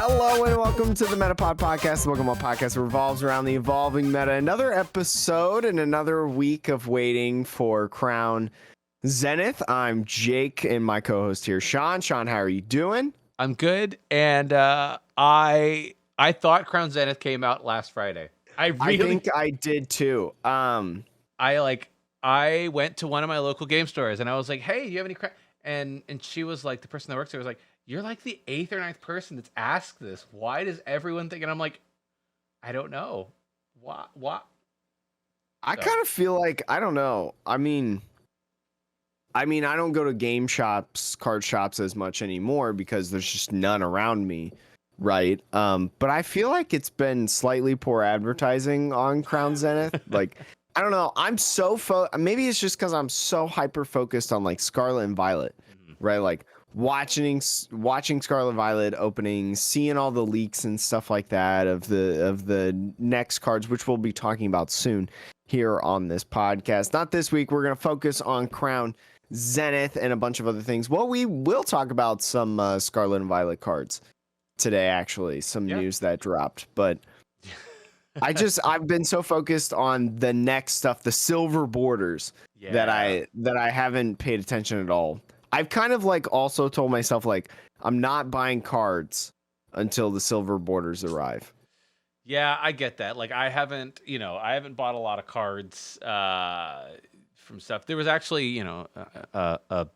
Hello and welcome to the Metapod Podcast, the Pokemon podcast that revolves around the evolving meta. Another episode and another week of waiting for Crown Zenith. I'm Jake and my co-host here, Sean. Sean, how are you doing? I'm good, and I thought Crown Zenith came out last Friday. I think I did too. I went to one of my local game stores and I was like, "Hey, do you have any Crown?" And she was like, the person that works there was like, "You're like the 8th or 9th person that's asked this. Why does everyone think?" And I'm like, "I don't know. What?" I kind of feel like I don't know. I mean, I don't go to game shops, card shops as much anymore because there's just none around me, right? But I feel like it's been slightly poor advertising on Crown Zenith. Like, I don't know. I'm so maybe it's just because I'm so hyper focused on like Scarlet and Violet, right? Like watching Scarlet Violet opening, seeing all the leaks and stuff like that of the next cards, which we'll be talking about soon here on this podcast. Not this week. We're gonna focus on Crown Zenith and a bunch of other things. Well, we will talk about some Scarlet and Violet cards today, actually. Some news that dropped, but I've been so focused on the next stuff, the silver borders, that I haven't paid attention at all. I've kind of like also told myself like I'm not buying cards until the silver borders arrive. Yeah, I get that. Like I haven't bought a lot of cards from stuff. There was actually, a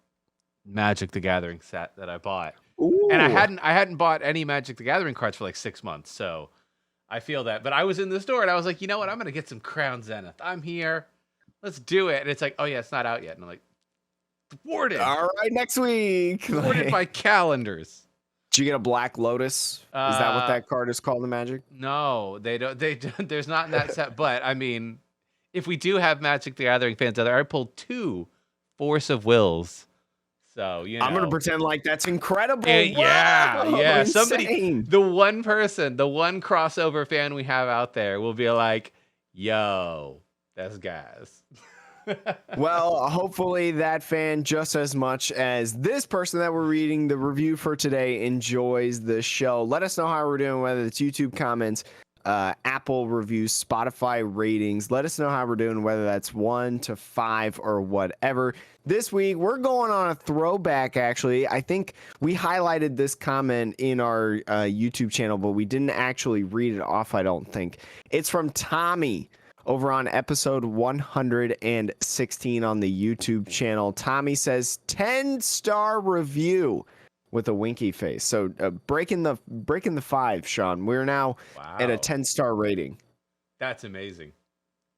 Magic the Gathering set that I bought. Ooh. And I hadn't bought any Magic the Gathering cards for like 6 months. So I feel that. But I was in the store and I was like, you know what? I'm going to get some Crown Zenith. I'm here. Let's do it. And it's like, oh yeah, it's not out yet. And I'm like, thwarted. All right, next week. Thwarted by calendars. Did you get a Black Lotus? Is that what that card is called in Magic? No, they don't. There's not in that set. But I mean, if we do have Magic the Gathering fans out there, I pulled 2 Force of Wills. So, I'm going to pretend like that's incredible. Yeah. Insane. Somebody, the one crossover fan we have out there will be like, yo, that's gas. Well, hopefully that fan, just as much as this person that we're reading the review for today, enjoys the show. Let us know how we're doing, whether it's YouTube comments, Apple reviews, Spotify ratings. Let us know how we're doing, whether that's 1 to 5 or whatever. This week, we're going on a throwback, actually. I think we highlighted this comment in our YouTube channel, but we didn't actually read it off, I don't think. It's from Tommy over on episode 116 on the YouTube channel. Tommy says 10-star review with a winky face. So breaking the 5, Sean. We're now at a 10-star rating. That's amazing.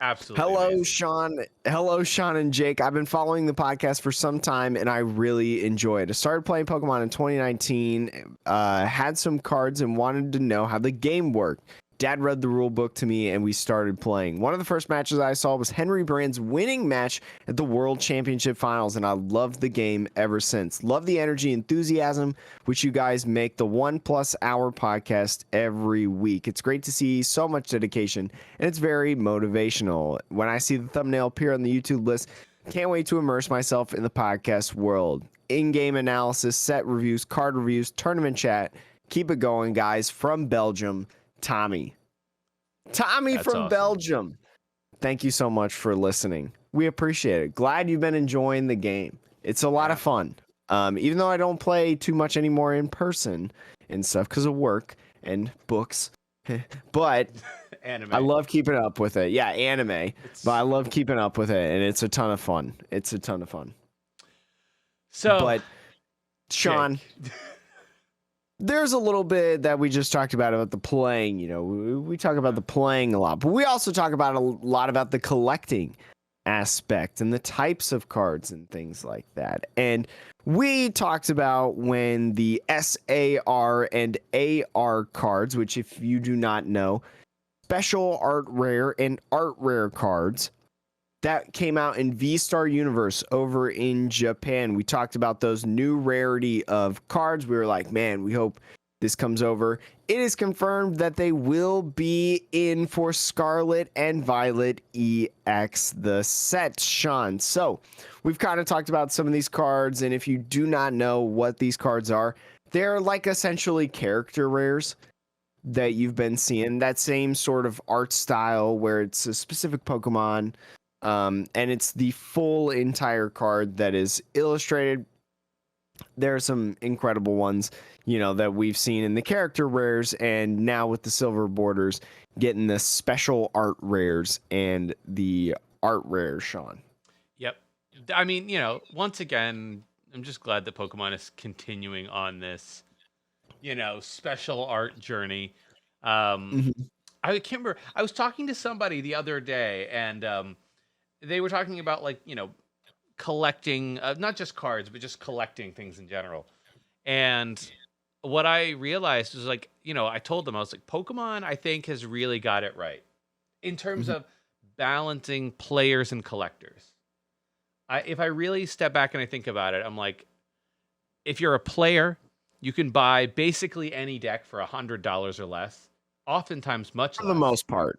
Absolutely. Hello, amazing. Sean. Hello, Sean and Jake. I've been following the podcast for some time, and I really enjoy it. I started playing Pokemon in 2019, had some cards, and wanted to know how the game worked. Dad read the rule book to me and we started playing. One of the first matches I saw was Henry Brand's winning match at the World Championship Finals, and I loved the game ever since. Love the energy, enthusiasm, which you guys make the 1+ hour podcast every week. It's great to see so much dedication, and it's very motivational. When I see the thumbnail appear on the YouTube list, can't wait to immerse myself in the podcast world. In-game analysis, set reviews, card reviews, tournament chat. Keep it going, guys. From Belgium, Tommy That's from awesome. Belgium. Thank you so much for listening. We appreciate it. Glad you've been enjoying the game. It's a lot of fun. Even though I don't play too much anymore in person and stuff because of work and books, but anime. I love keeping up with it. Yeah, anime. But I love keeping up with it, and it's a ton of fun. So, but Sean. There's a little bit that we just talked about the playing. You know, we talk about the playing a lot, but we also talk about a lot about the collecting aspect and the types of cards and things like that. And we talked about when the SAR and AR cards, which if you do not know, special art rare and art rare cards that came out in V-Star Universe over in Japan. We talked about those new rarity of cards. We were like, man, we hope this comes over. It is confirmed that they will be in for Scarlet and Violet EX, the set, Sean. So we've kind of talked about some of these cards, and if you do not know what these cards are, they're like essentially character rares that you've been seeing. That same sort of art style where it's a specific Pokemon, and it's the full entire card that is illustrated. There are some incredible ones, that we've seen in the character rares, and now with the silver borders, getting the special art rares and the art rares, Sean. Yep. I mean, once again, I'm just glad that Pokemon is continuing on this, special art journey. Mhm. I can't remember. I was talking to somebody the other day, and they were talking about collecting, not just cards, but just collecting things in general. And what I realized was I told them, I was like, Pokemon, I think, has really got it right in terms Mhm. of balancing players and collectors. If I really step back and I think about it, I'm like, if you're a player, you can buy basically any deck for $100 or less, oftentimes much For less. the most part.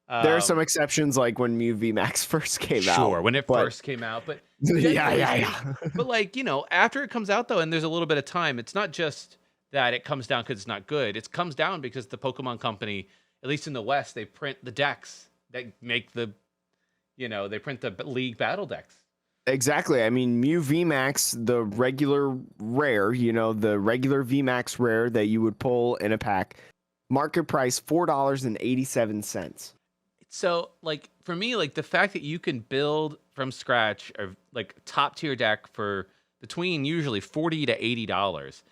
Yeah. There are some exceptions, like when Mew VMAX first came out. Sure, when it first came out, but yeah. But after it comes out though, and there's a little bit of time, it's not just that it comes down because it's not good. It comes down because the Pokemon Company, at least in the West, they print the decks that make they print the League battle decks. Exactly. I mean, Mew VMAX, the regular rare, the regular VMAX rare that you would pull in a pack, market price $4.87. So, for me, the fact that you can build from scratch a top tier deck for between usually $40 to $80,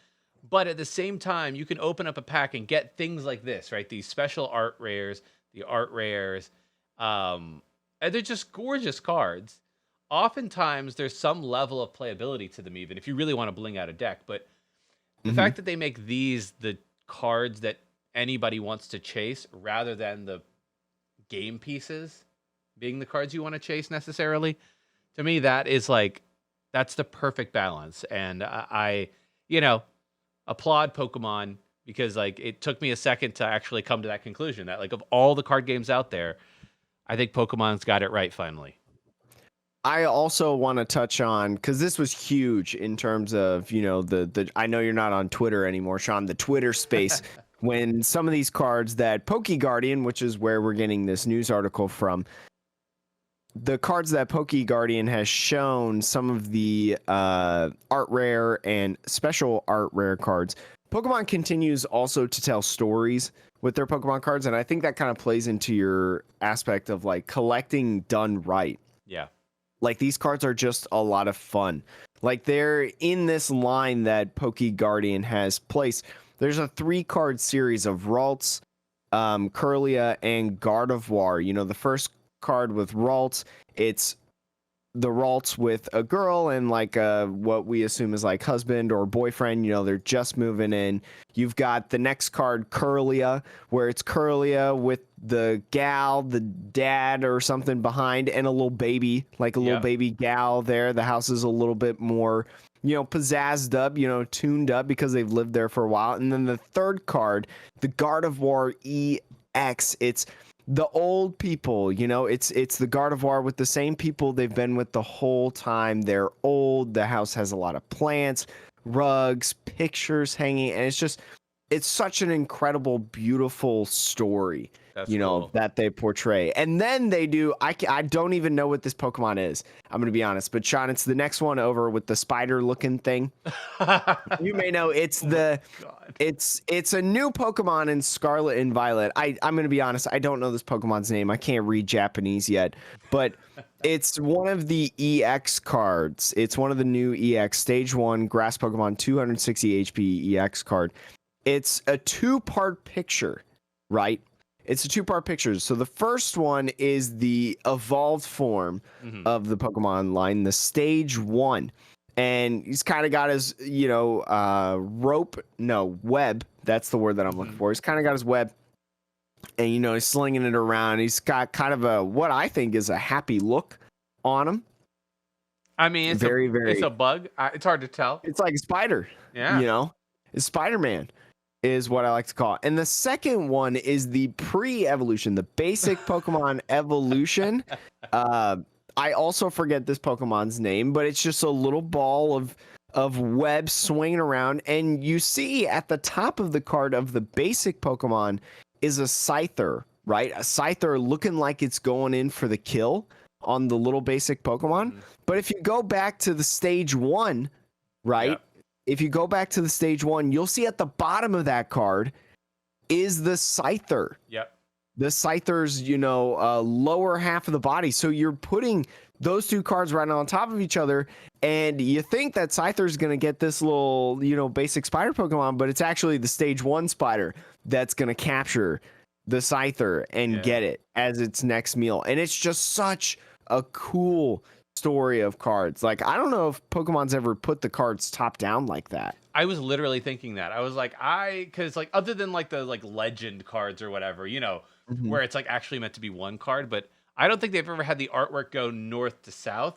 but at the same time, you can open up a pack and get things like this, right? These special art rares, the art rares, and they're just gorgeous cards. Oftentimes, there's some level of playability to them, even if you really want to bling out a deck. But the fact that they make these the cards that anybody wants to chase rather than the game pieces being the cards you want to chase necessarily, to me that is that's the perfect balance. And I applaud Pokemon because it took me a second to actually come to that conclusion that of all the card games out there, I think Pokemon's got it right finally. I also want to touch on, because this was huge in terms of the I know you're not on Twitter anymore, Sean, the Twitter space. When some of these cards that PokeGuardian, which is where we're getting this news article from, the cards that PokeGuardian has shown, some of the art rare and special art rare cards, Pokemon continues also to tell stories with their Pokemon cards, and I think that kind of plays into your aspect of collecting done right. Yeah. These cards are just a lot of fun. They're in this line that PokeGuardian has placed. There's a 3-card series of Ralts, Curlia, and Gardevoir. The first card with Ralts, it's the Ralts with a girl and what we assume is husband or boyfriend. They're just moving in. You've got the next card, Curlia, where it's Curlia with the gal, the dad or something behind, and a little baby, little baby gal there. The house is a little bit more pizzazzed up, tuned up because they've lived there for a while. And then the third card, the Gardevoir EX, it's the old people, it's the Gardevoir with the same people they've been with the whole time. They're old. The house has a lot of plants, rugs, pictures hanging, and it's such an incredible, beautiful story. That's cool. That they portray. And then they do, I don't even know what this Pokemon is, I'm going to be honest. But Sean, it's the next one over with the spider looking thing. You may know it's it's a new Pokemon in Scarlet and Violet. I'm going to be honest, I don't know this Pokemon's name. I can't read Japanese yet, but it's one of the EX cards. It's one of the new EX Stage 1 Grass Pokemon 260 HP EX card. It's a 2-part picture, right? It's a 2-part picture. So the first one is the evolved form of the Pokemon line, the Stage 1. And he's kind of got his, web. That's the word that I'm looking for. He's kind of got his web. And, he's slinging it around. He's got kind of what I think is a happy look on him. I mean, it's it's a bug. It's hard to tell. It's like a spider. Yeah. It's Spider-Man is what I like to call it. And the second one is the pre-evolution, the basic Pokemon evolution. I also forget this Pokemon's name, but it's just a little ball of webs swinging around, and you see at the top of the card of the basic Pokemon is a Scyther, right? A Scyther looking like it's going in for the kill on the little basic Pokemon. But if you go back to the stage 1, right? Yep. If you go back to the stage 1, you'll see at the bottom of that card is the Scyther. Yep. The Scyther's, lower half of the body. So you're putting those two cards right on top of each other, and you think that Scyther's going to get this little, basic spider Pokemon, but it's actually the stage 1 spider that's going to capture the Scyther and get it as its next meal. And it's just such a cool story of cards. Like, I don't know if Pokemon's ever put the cards top down like that. I was literally thinking that. I was like, because like other than like the like legend cards or whatever, where it's like actually meant to be one card, but I don't think they've ever had the artwork go north to south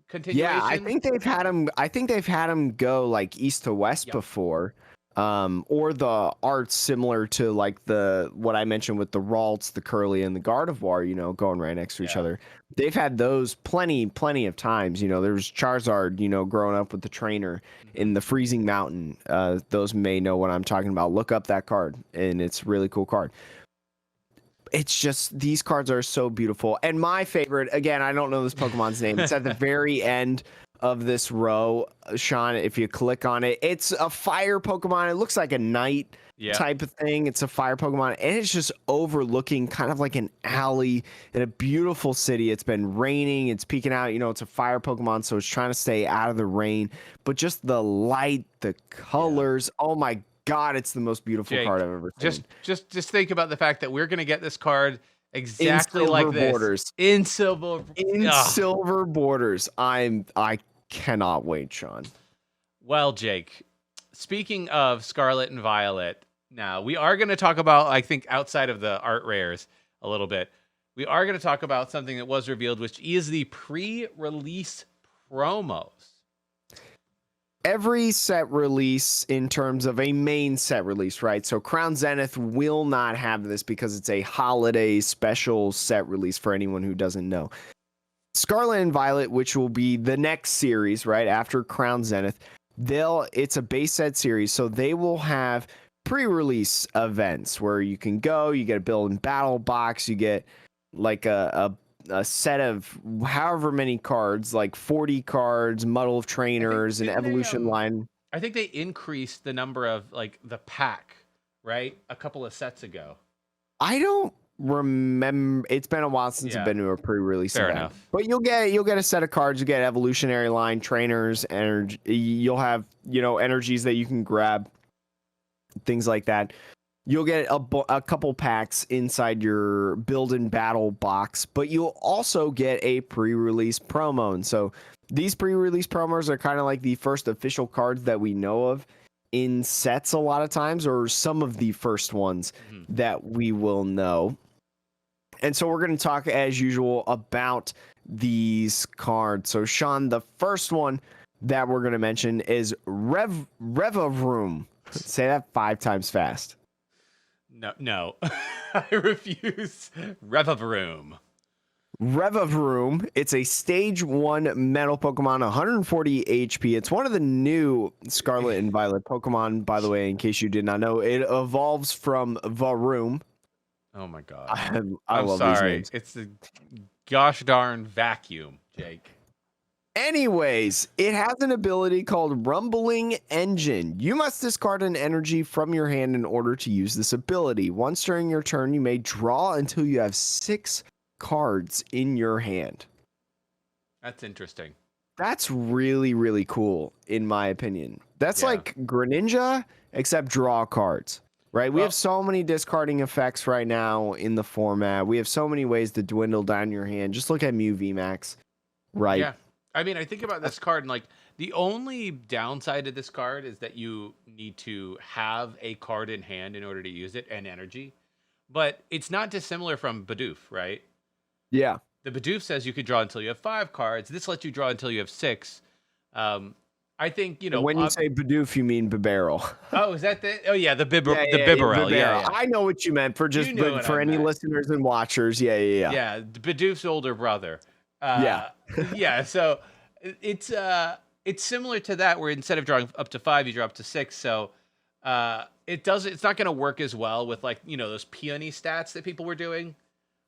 continuation. Yeah, I think they've had them go like east to west before. Or the art's similar to like what I mentioned with the Ralts, the Curly, and the Gardevoir, going right next to each other. They've had those plenty of times. There's Charizard, growing up with the trainer in the Freezing Mountain. Those may know what I'm talking about. Look up that card, and it's a really cool card. It's just, these cards are so beautiful. And my favorite, again, I don't know this Pokemon's name. It's at the very end of this row, Sean. If you click on it, it's a fire Pokemon. It looks like a knight type of thing. It's a fire Pokemon, and it's just overlooking kind of like an alley in a beautiful city. It's been raining. It's peeking out. It's a fire Pokemon, so it's trying to stay out of the rain. But just the light, the colors. Oh my God, it's the most beautiful card I've ever seen. Just think about the fact that we're gonna get this card exactly like this borders. In silver borders. I cannot wait, Sean. Well, Jake, speaking of Scarlet and Violet, now we are going to talk about, I think, outside of the art rares a little bit, we are going to talk about something that was revealed, which is the pre-release promos. Every set release, in terms of a main set release, right? So Crown Zenith will not have this because it's a holiday special set release for anyone who doesn't know. Scarlet and Violet, which will be the next series, right after Crown Zenith, it's a base set series, so they will have pre-release events where you can go, you get a build and battle box, you get like a set of however many cards, like 40 cards, Muddle of Trainers, an evolution line. I think they increased the number of like the pack, right? A couple of sets ago. I don't remember. It's been a while since I've been to a pre-release event. Enough. But you'll get a set of cards. You get evolutionary line, trainers, energy. You'll have energies that you can grab, things like that. You'll get a couple packs inside your build and battle box, but you'll also get a pre-release promo. And so these pre-release promos are kind of like the first official cards that we know of in sets a lot of times, or some of the first ones that we will know. And so we're going to talk, as usual, about these cards. So, Sean, the first one that we're going to mention is Rev of Room. Say that 5 times fast. No. I refuse. Rev of Room. Rev of Room. It's a stage 1 metal Pokemon, 140 HP. It's one of the new Scarlet and Violet Pokemon, by the way, in case you did not know. It evolves from Varoom. Oh my God. I love sorry. these names. It's the gosh darn vacuum, Jake. Anyways, it has an ability called Rumbling Engine. You must discard an energy from your hand in order to use this ability. Once during your turn, you may draw until you have 6 cards in your hand. That's interesting. That's really, really cool, in my opinion. That's like Greninja, except draw cards, right? We have so many discarding effects right now in the format. We have so many ways to dwindle down your hand. Just look at Mew VMAX, right? Yeah. I mean, I think about this card, and like the only downside to this card is that you need to have a card in hand in order to use it, and energy. But it's not dissimilar from Bidoof, right? Yeah. The Bidoof says you could draw until you have 5 cards. This lets you draw until you have 6. I think, when you say Bidoof, you mean Bibarel. Oh, is that the? Oh, yeah, the Bibarel. Yeah. I know what you meant for for any listeners and watchers. Yeah. Yeah, Bidoof's older brother. Yeah. So it's it's similar to that, where instead of drawing up to 5, you draw up to 6. So it's not going to work as well with like, those peony stats that people were doing,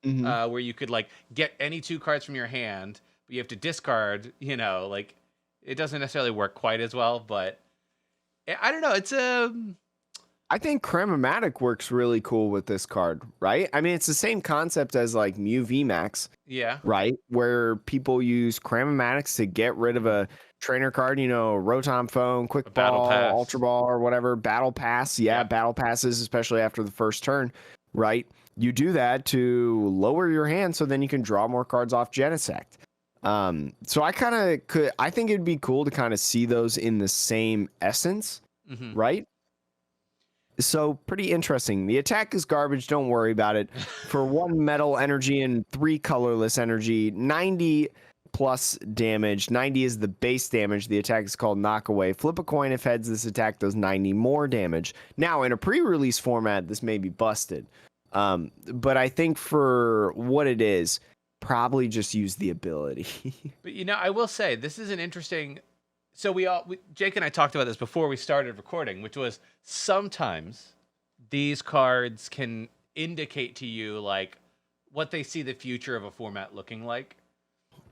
where you could like get any 2 cards from your hand, but you have to discard. Like it doesn't necessarily work quite as well. But I don't know. It's I think Cramomatic works really cool with this card, right? I mean, it's the same concept as like Mew VMAX. Yeah. Right? Where people use Cramomatics to get rid of a trainer card, Rotom Phone, Quick Ball, Ultra Ball, or whatever. Battle Pass. Yeah, Battle Passes, especially after the first turn, right? You do that to lower your hand so then you can draw more cards off Genesect. So I think it'd be cool to kind of see those in the same essence, right? So pretty interesting. The attack is garbage. Don't worry about it. For 1 metal energy and 3 colorless energy, 90 plus damage. 90 is the base damage. The attack is called Knockaway. Flip a coin if heads. This attack does 90 more damage. Now, in a pre-release format, this may be busted. But I think for what it is, probably just use the ability. But I will say this is an interesting. So Jake and I talked about this before we started recording, which was sometimes these cards can indicate to you like what they see the future of a format looking like.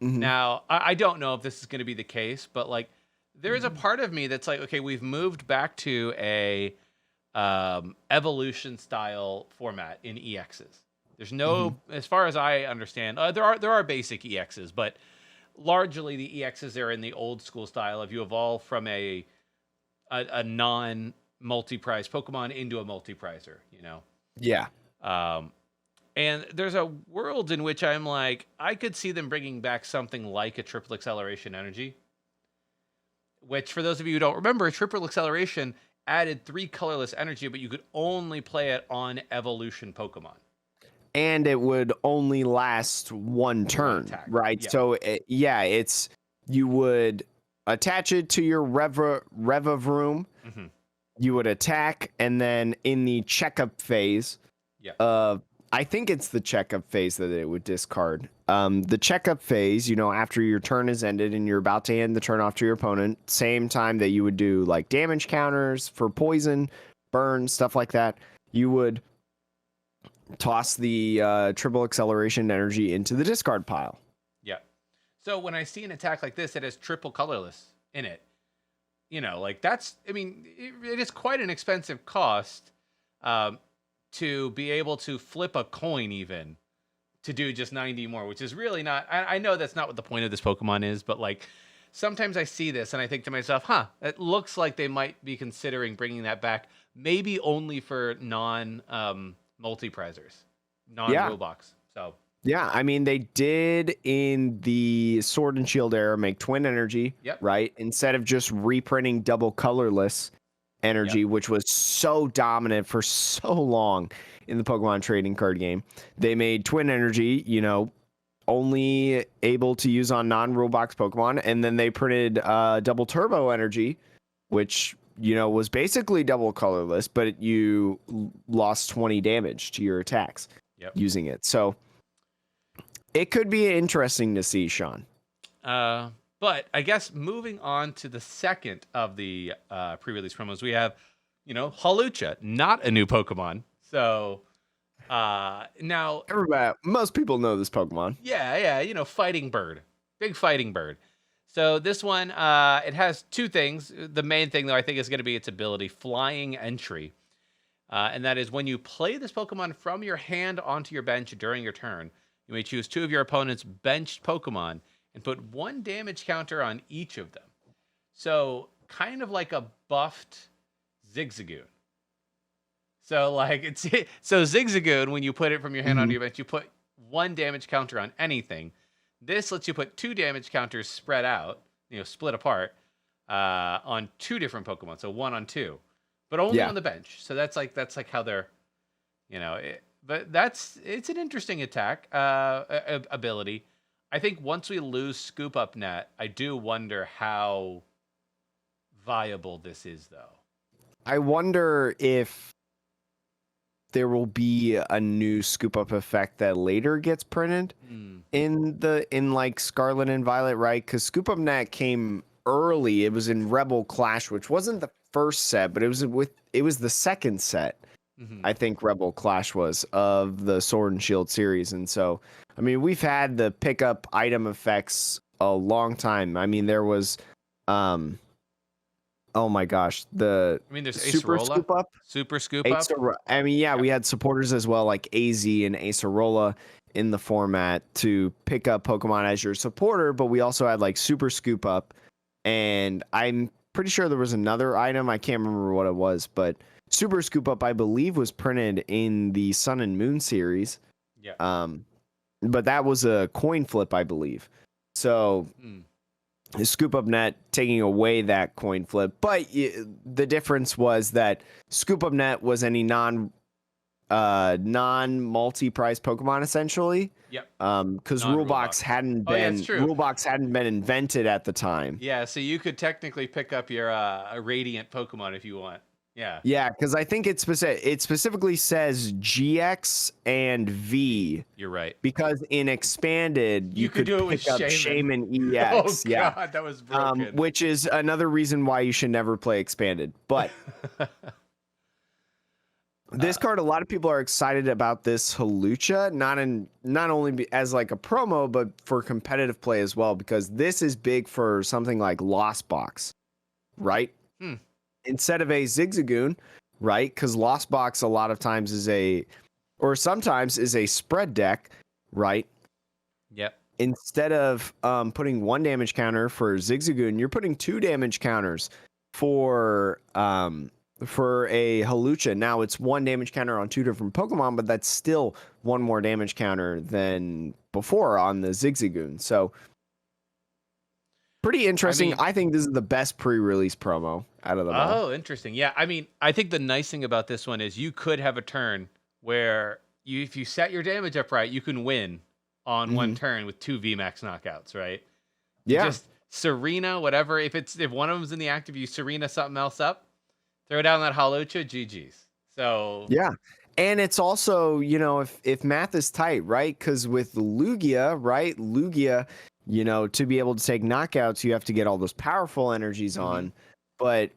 Now, I don't know if this is going to be the case, but like there is a part of me that's like, okay, we've moved back to a evolution style format in EXs. There's no, as far as I understand, there are basic EXs, but largely the EXs are in the old school style of you evolve from a non-multi-prize Pokemon into a multi-prizer, Yeah. And there's a world in which I'm like, I could see them bringing back something like a triple acceleration energy, which for those of you who don't remember, triple acceleration added 3 colorless energy, but you could only play it on evolution Pokemon. And it would only last 1 turn, right? Yeah. So, you would attach it to your Rev of Room. You would attack, and then in the checkup phase, I think it's the checkup phase that it would discard. The checkup phase, after your turn is ended and you're about to hand the turn off to your opponent, same time that you would do like damage counters for poison, burn, stuff like that, you would toss the triple acceleration energy into the discard pile. Yeah. So when I see an attack like this that has triple colorless in it, like that's, I mean, it is quite an expensive cost to be able to flip a coin even to do just 90 more, which is really not, I know that's not what the point of this Pokemon is, but like sometimes I see this and I think to myself, it looks like they might be considering bringing that back, maybe only for multi-prizers, non-rule box. So yeah, I mean, they did in the Sword and Shield era make Twin Energy, right? Instead of just reprinting double colorless energy, which was so dominant for so long in the Pokemon trading card game, they made Twin Energy, only able to use on non-rule box Pokemon, and then they printed double Turbo Energy, which was basically double colorless, but you lost 20 damage to your attacks using it. So it could be interesting to see, Sean. But I guess moving on to the second of the pre-release promos, we have, Halucha, not a new Pokemon. So now most people know this Pokemon. Yeah, fighting bird, big fighting bird. So this one, it has 2 things. The main thing, though, I think is going to be its ability, Flying Entry. And that is when you play this Pokemon from your hand onto your bench during your turn, you may choose 2 of your opponent's benched Pokemon and put 1 damage counter on each of them. So kind of like a buffed Zigzagoon. So Zigzagoon, when you put it from your hand onto your bench, you put 1 damage counter on anything. This lets you put 2 damage counters spread out, split apart, on 2 different Pokemon. So 1 on 2, but only on the bench. So that's like how they're, but it's an interesting attack ability. I think once we lose Scoop Up Net, I do wonder how viable this is, though. I wonder if there will be a new Scoop Up effect that later gets printed in like Scarlet and Violet, right? Because Scoop Up Net came early. It was in Rebel Clash, which wasn't the first set, but it was the second set. I think Rebel Clash was of the Sword and Shield series. And so, I mean, we've had the pickup item effects a long time. I mean, there was, oh my gosh, the there's Super Acerola, Scoop Up. Super Scoop Up. I mean, yeah, we had supporters as well, like AZ and Acerola in the format to pick up Pokemon as your supporter, but we also had like Super Scoop Up, and I'm pretty sure there was another item. I can't remember what it was, but Super Scoop Up, I believe, was printed in the Sun and Moon series. Yeah. But that was a coin flip, I believe. So Scoop Up Net taking away that coin flip, but the difference was that Scoop Up Net was any non-multi-price Pokemon essentially. Yep. Because Rulebox hadn't been invented at the time. Yeah, so you could technically pick up your Radiant Pokemon if you want. Yeah. Yeah, because I think it specifically says GX and V. You're right. Because in Expanded, you could do it pick with up Shaman. EX. Oh God, that was broken. Which is another reason why you should never play Expanded. But this card, a lot of people are excited about this Halucha, not only as like a promo, but for competitive play as well, because this is big for something like Lost Box, right? Instead of a Zigzagoon, right? Because Lost Box a lot of times sometimes is a spread deck, right? Yep. Instead of putting 1 damage counter for Zigzagoon, you're putting 2 damage counters for a Halucha. Now it's 1 damage counter on 2 different Pokemon, but that's still 1 more damage counter than before on the Zigzagoon. So pretty interesting. I think this is the best pre-release promo out of them all. Oh, interesting. Yeah, I mean, I think the nice thing about this one is you could have a turn where if you set your damage up right, you can win on one turn with 2 VMAX knockouts, right? Yeah. Just Serena, whatever. If one of them's in the active, you Serena something else up, throw down that Halucha, GG's. So yeah. And it's also, if math is tight, right? Because with Lugia, right? Lugia, to be able to take knockouts, you have to get all those powerful energies on. But,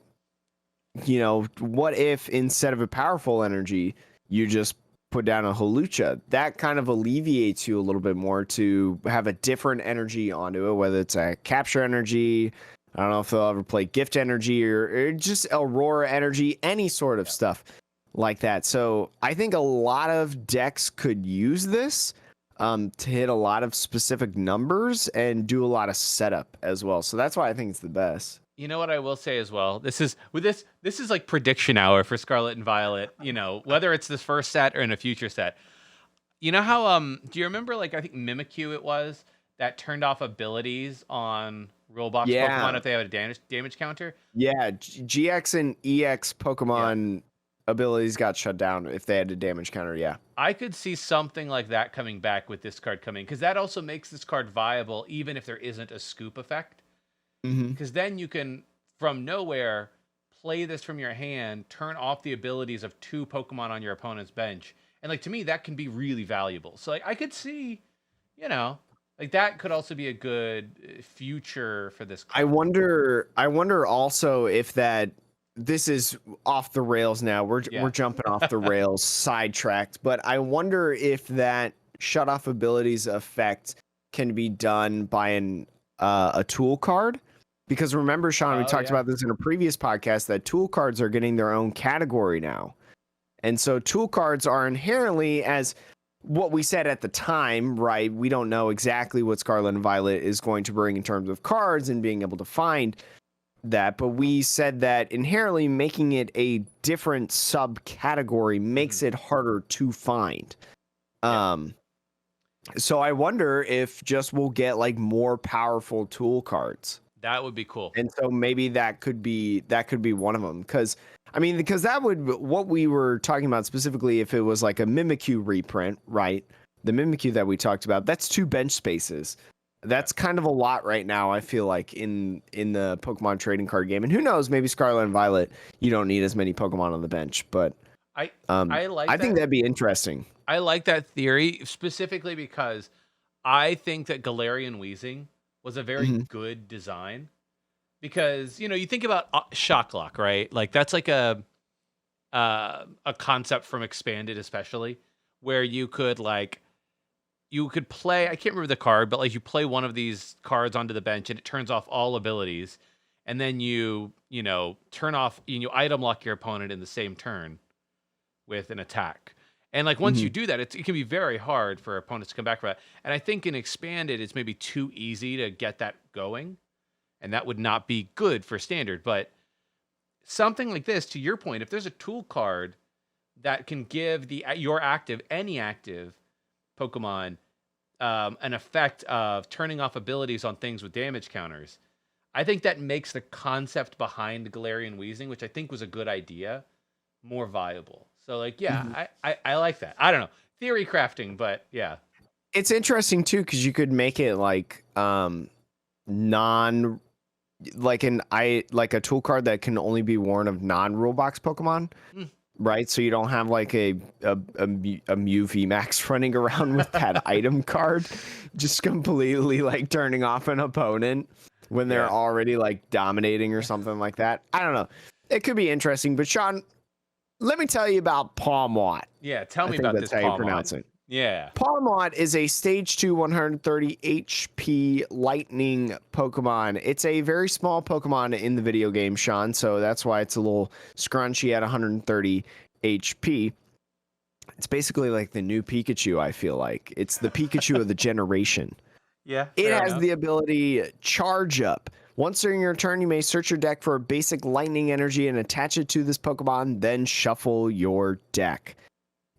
what if instead of a powerful energy, you just put down a Halucha? That kind of alleviates you a little bit more to have a different energy onto it, whether it's a capture energy. I don't know if they'll ever play gift energy or just Aurora energy, any sort of stuff like that. So I think a lot of decks could use this to hit a lot of specific numbers and do a lot of setup as well. So that's why I think it's the best. You know what I will say as well? This is like prediction hour for Scarlet and Violet, whether it's this first set or in a future set. You know how do you remember, like, I think Mimikyu it was that turned off abilities on Rulebox Pokemon if they have a damage counter? Yeah, GX and EX Pokemon abilities got shut down if they had a damage counter. Yeah, I could see something like that coming back with this card coming, because that also makes this card viable even if there isn't a scoop effect. Because then you can, from nowhere, play this from your hand, turn off the abilities of 2 Pokemon on your opponent's bench, and like, to me, that can be really valuable. So like, I could see, like, that could also be a good future for this card. I wonder also if this is off the rails now. We're jumping off the rails, sidetracked. But I wonder if that shut off abilities effect can be done by a tool card. Because remember, Sean, we talked about this in a previous podcast, that tool cards are getting their own category now. And so tool cards are inherently, as what we said at the time, right? We don't know exactly what Scarlet and Violet is going to bring in terms of cards and being able to find that. But we said that inherently making it a different subcategory makes it harder to find. So I wonder if just we'll get like more powerful tool cards. That would be cool. And so maybe that could be one of them. Because that would, what we were talking about specifically, if it was like a Mimikyu reprint, right? The Mimikyu that we talked about, that's 2 bench spaces. That's kind of a lot right now, I feel like, in the Pokemon trading card game. And who knows, maybe Scarlet and Violet, you don't need as many Pokemon on the bench. But I think that'd be interesting. I like that theory, specifically because I think that Galarian Weezing was a very good design, Because you think about shock lock, right? Like that's like a concept from Expanded, especially where you could play. I can't remember the card, but like you play one of these cards onto the bench and it turns off all abilities, and then you turn off you item lock your opponent in the same turn with an attack. And like once you do that, it can be very hard for opponents to come back from that. And I think in Expanded, it's maybe too easy to get that going, and that would not be good for Standard. But something like this, to your point, if there's a tool card that can give any active Pokemon an effect of turning off abilities on things with damage counters, I think that makes the concept behind Galarian Weezing, which I think was a good idea, more viable. So like, yeah, I like that. I don't know, theory crafting, but yeah. It's interesting too, because you could make it like like a tool card that can only be worn of non-rule box Pokemon. Right, so you don't have like a Mew VMAX running around with that item card, just completely like turning off an opponent when they're already like dominating or something like that. I don't know. It could be interesting, but Sean, let me tell you about Palmwatt. Yeah, tell me about this Palmwatt. How you pronounce it. Yeah. Paramount is a stage 2 130 HP lightning Pokemon. It's a very small Pokemon in the video game, Sean, so that's why it's a little scrunchy at 130 HP. It's basically like the new Pikachu, I feel like. It's the Pikachu of the generation. Yeah. It has the ability Charge Up. Once during your turn, you may search your deck for a basic lightning energy and attach it to this Pokemon, then shuffle your deck.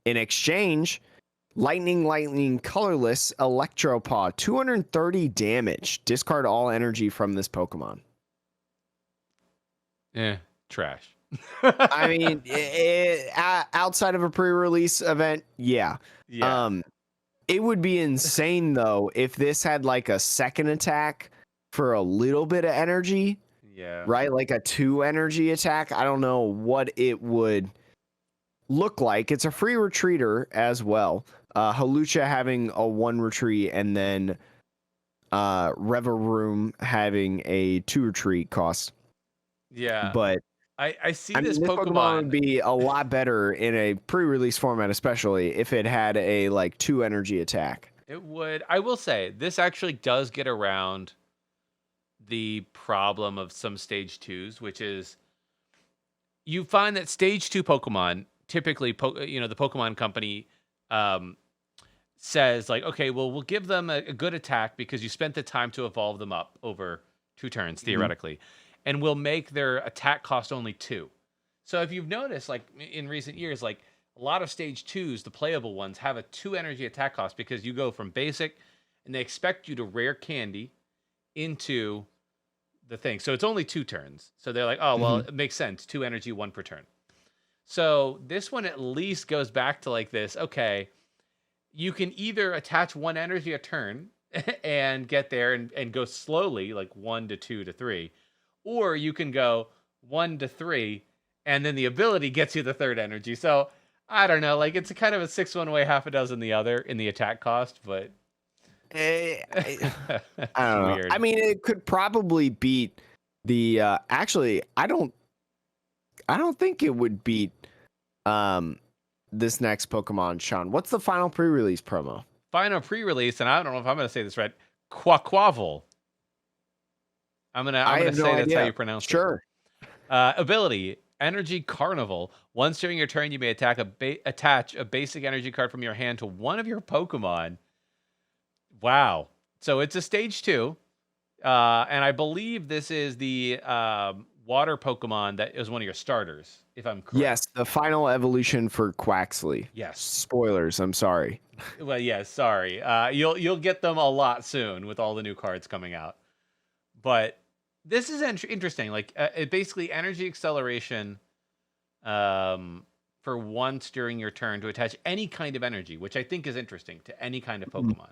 In exchange, Lightning, colorless, Electropaw, 230 damage. Discard all energy from this Pokemon. Trash. I mean, outside of a pre-release event, yeah. It would be insane, though, if this had like a second attack for a little bit of energy. Yeah. Right? Like a 2 energy attack. I don't know what it would look like. It's a free retreater as well. Halucha having a 1 retreat, and then Rev of Room having a 2 retreat cost. Yeah, but I see this Pokemon would be a lot better in a pre-release format, especially if it had a like 2 energy attack. It would. I will say this actually does get around the problem of some stage 2s, which is you find that stage 2 Pokemon typically, the Pokemon company says like, okay, well, we'll give them a good attack because you spent the time to evolve them up over 2 turns, theoretically, and we'll make their attack cost only 2. So if you've noticed, like in recent years, like a lot of stage 2s, the playable ones, have a 2 energy attack cost because you go from basic and they expect you to rare candy into the thing. So it's only 2 turns. So they're like, oh, well, it makes sense. 2 energy, 1 per turn. So this one at least goes back to like this. Okay, you can either attach 1 energy a turn and get there and go slowly, like 1 to 2 to 3, or you can go 1 to 3 and then the ability gets you the 3rd energy. So I don't know, like it's a kind of a 6 one way, half a dozen the other in the attack cost, but I don't know. Weird. I mean, it could probably beat the actually I don't think it would beat this next Pokemon, Sean. What's the final pre-release promo? Final pre-release, and I don't know if I'm going to say this right. Quaxley. I'm gonna say that's how you pronounce it. Sure. Ability: Energy Carnival. Once during your turn, you may attach a basic energy card from your hand to one of your Pokemon. Wow. So it's a stage 2, and I believe this is the water Pokemon that is one of your starters, if I'm correct. Yes, the final evolution for Quaxley. Yes. Spoilers, I'm sorry. Well, yeah, sorry. You'll get them a lot soon with all the new cards coming out. But this is interesting. Like, it basically energy acceleration for once during your turn to attach any kind of energy, which I think is interesting, to any kind of Pokemon.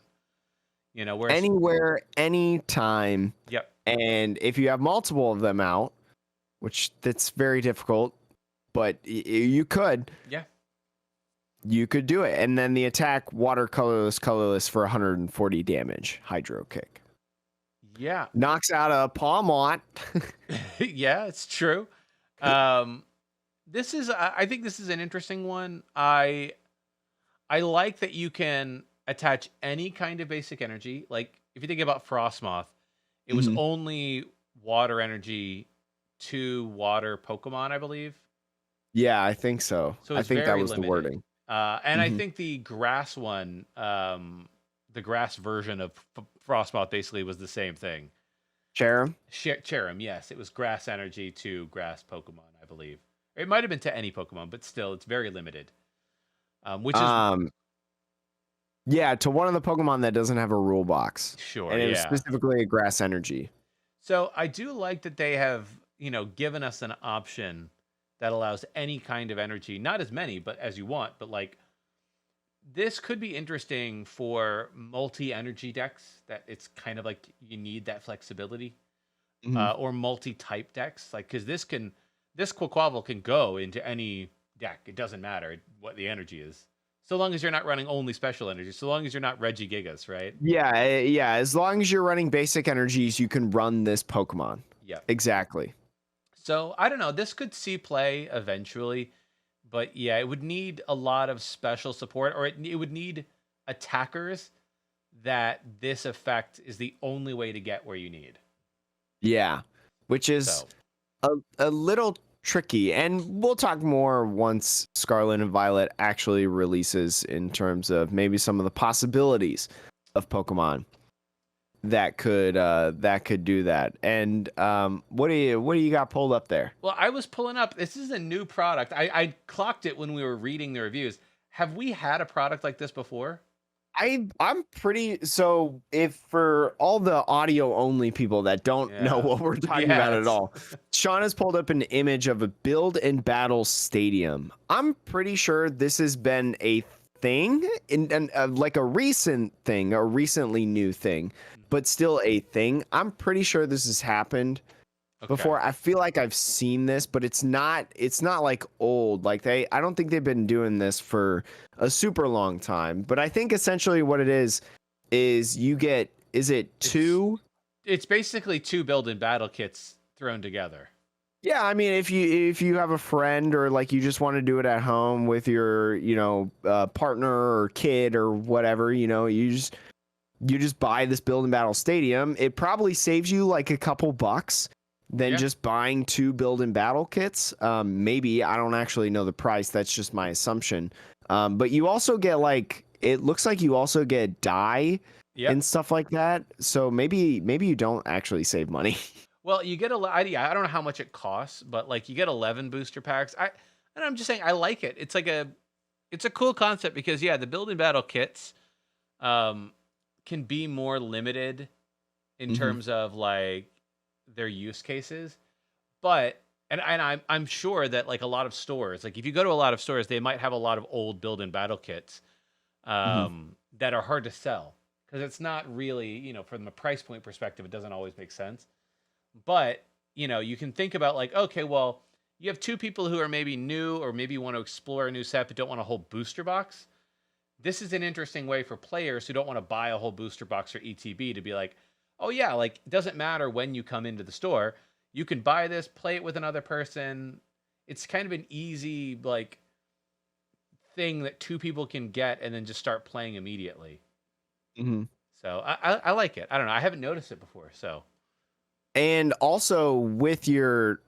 Whereas anywhere, anytime. Yep. And if you have multiple of them out, which that's very difficult, but you could. Yeah. You could do it. And then the attack, water, colorless for 140 damage. Hydro kick. Yeah. Knocks out a Paramount. Yeah, it's true. This is I think this is an interesting one. I like that you can attach any kind of basic energy. Like if you think about Frostmoth, it was Mhm. only water energy to water Pokemon, I believe. Yeah, I think so. So I it's think that very was the limited. wording. And I Mhm. think the grass one, the grass version of Frostmoth basically was the same thing. Cherim? Cherim, yes, it was grass energy to grass Pokemon, I believe. It might have been to any Pokemon, but still, it's very limited. Which is Um, yeah, to one of the Pokemon that doesn't have a rule box. sure, And it was yeah. specifically a grass energy. So I do like that they have, given us an option that allows any kind of energy, not as many, but as you want. But like this could be interesting for multi-energy decks. That it's kind of like you need that flexibility, Mhm. or multi-type decks. Like because this Quaquaval can go into any deck. It doesn't matter what the energy is, so long as you're not running only special energy. So long as you're not Regigigas, right? Yeah, yeah. As long as you're running basic energies, you can run this Pokemon. Yep. Exactly. So I don't know. This could see play eventually, but yeah, it would need a lot of special support, or it would need attackers that this effect is the only way to get where you need. Yeah. Which is So a little tricky. And we'll talk more once Scarlet and Violet actually releases in terms of maybe some of the possibilities of Pokemon that could do that. And what do you got pulled up there? well, I was pulling up. This is a new product. I clocked it when we were reading the reviews. Have we had a product like this before? I'm pretty so if for all the audio only people that don't know Yeah. what we're talking about at Yes. all, Sean has pulled up an image of a build and battle stadium. I'm pretty sure this has been a thing in like a recent thing, a recently new thing, but still a thing. I'm pretty sure this has happened Okay. before. I feel like I've seen this, but it's not like old. Like I don't think they've been doing this for a super long time. But I think essentially what it is you get is it It's two? it's basically two build-in battle kits thrown together. Yeah, I mean if you have a friend or like you just want to do it at home with your, partner or kid or whatever, you just buy this build and battle stadium. It probably saves you like a couple bucks than Yeah. just buying two build and battle kits. Maybe I don't actually know the price. That's just my assumption. But you also get like it looks like you also get dye Yep. and stuff like that. So maybe you don't actually save money. Well, you get I don't know how much it costs, but like you get 11 booster packs. And I'm just saying I like it. It's a cool concept because yeah, the build and battle kits um can be more limited in Mhm. terms of like their use cases. But and I'm sure that like a lot of stores, like if you go to a lot of stores, they might have a lot of old build and battle kits Mhm. that are hard to sell because it's not really, from a price point perspective, it doesn't always make sense. But, you can think about like, okay, well, you have two people who are maybe new or maybe want to explore a new set but don't want a whole booster box. This is an interesting way for players who don't want to buy a whole booster box for ETB to be like, oh yeah, like it doesn't matter when you come into the store. You can buy this, play it with another person. It's kind of an easy like thing that two people can get and then just start playing immediately. Mhm. So I like it. I don't know. I haven't noticed it before. So And also with your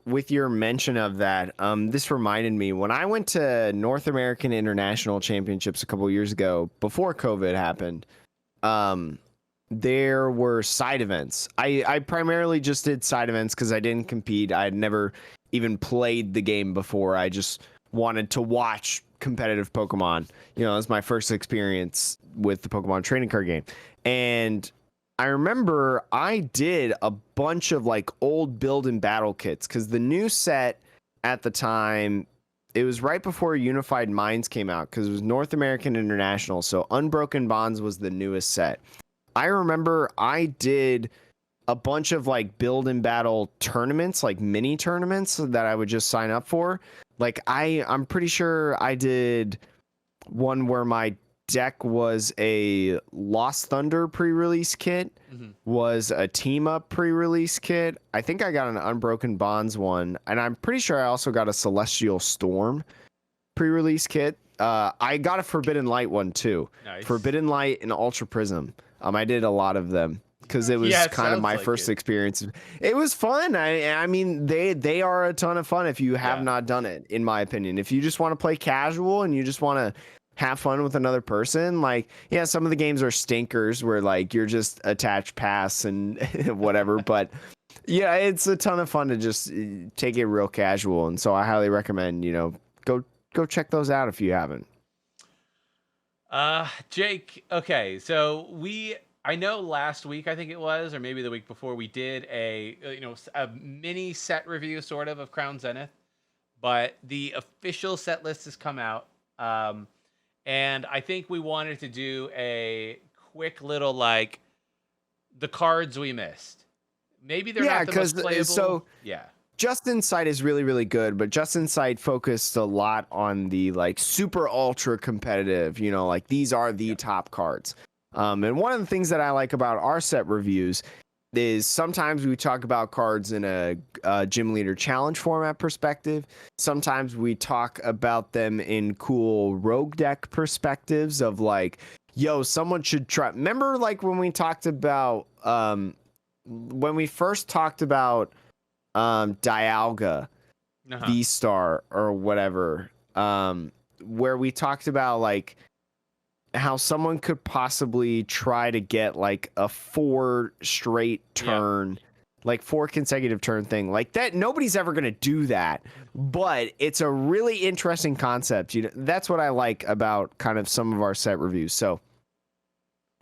mention of that, this reminded me when I went to North American International Championships a couple years ago before COVID happened. Um, there were side events. I primarily just did side events because I didn't compete. I had never even played the game before. I just wanted to watch competitive Pokemon. It was my first experience with the Pokemon trading card game, and I remember I did a bunch of like old build and battle kits because the new set at the time, it was right before Unified Minds came out because it was North American International. So Unbroken Bonds was the newest set. I remember I did a bunch of like build and battle tournaments, like mini tournaments that I would just sign up for. Like I'm pretty sure I did one where my deck was a Lost Thunder pre-release kit. mhm. was a team up pre-release kit. I think I got an Unbroken Bonds one, and I'm pretty sure I also got a Celestial Storm pre-release kit. I got a Forbidden Light one too. Nice. Forbidden Light and Ultra Prism. I did a lot of them because it was kind of my first experience. It was fun. I mean, they are a ton of fun if you have not done it, in my opinion. If you just want to play casual and you just want to have fun with another person, like, yeah, some of the games are stinkers where like you're just attach pass and whatever, but yeah, it's a ton of fun to just take it real casual. And so I highly recommend, go check those out if you haven't. Jake, okay, so I know last week, I think it was, or maybe the week before, we did a mini set review sort of Crown Zenith, but the official set list has come out. And I think we wanted to do a quick little, like, the cards we missed. Maybe they're not the most playable. So Just Insight is really, really good, but Just Insight focused a lot on the, like, super ultra competitive, like, these are the top cards. And one of the things that I like about our set reviews is sometimes we talk about cards in a gym leader challenge format perspective. Sometimes we talk about them in cool rogue deck perspectives of like, yo, someone should try. Remember, like, when we talked about when we first talked about Dialga V-Star or whatever, where we talked about like how someone could possibly try to get like a 4 straight turn, like 4 consecutive turn thing like that. Nobody's ever going to do that, but it's a really interesting concept. That's what I like about kind of some of our set reviews. So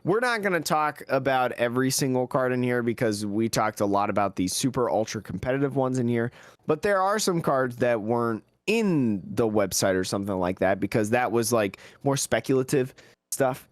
we're not going to talk about every single card in here because we talked a lot about the super ultra competitive ones in here, but there are some cards that weren't in the website or something like that because that was like more speculative stuff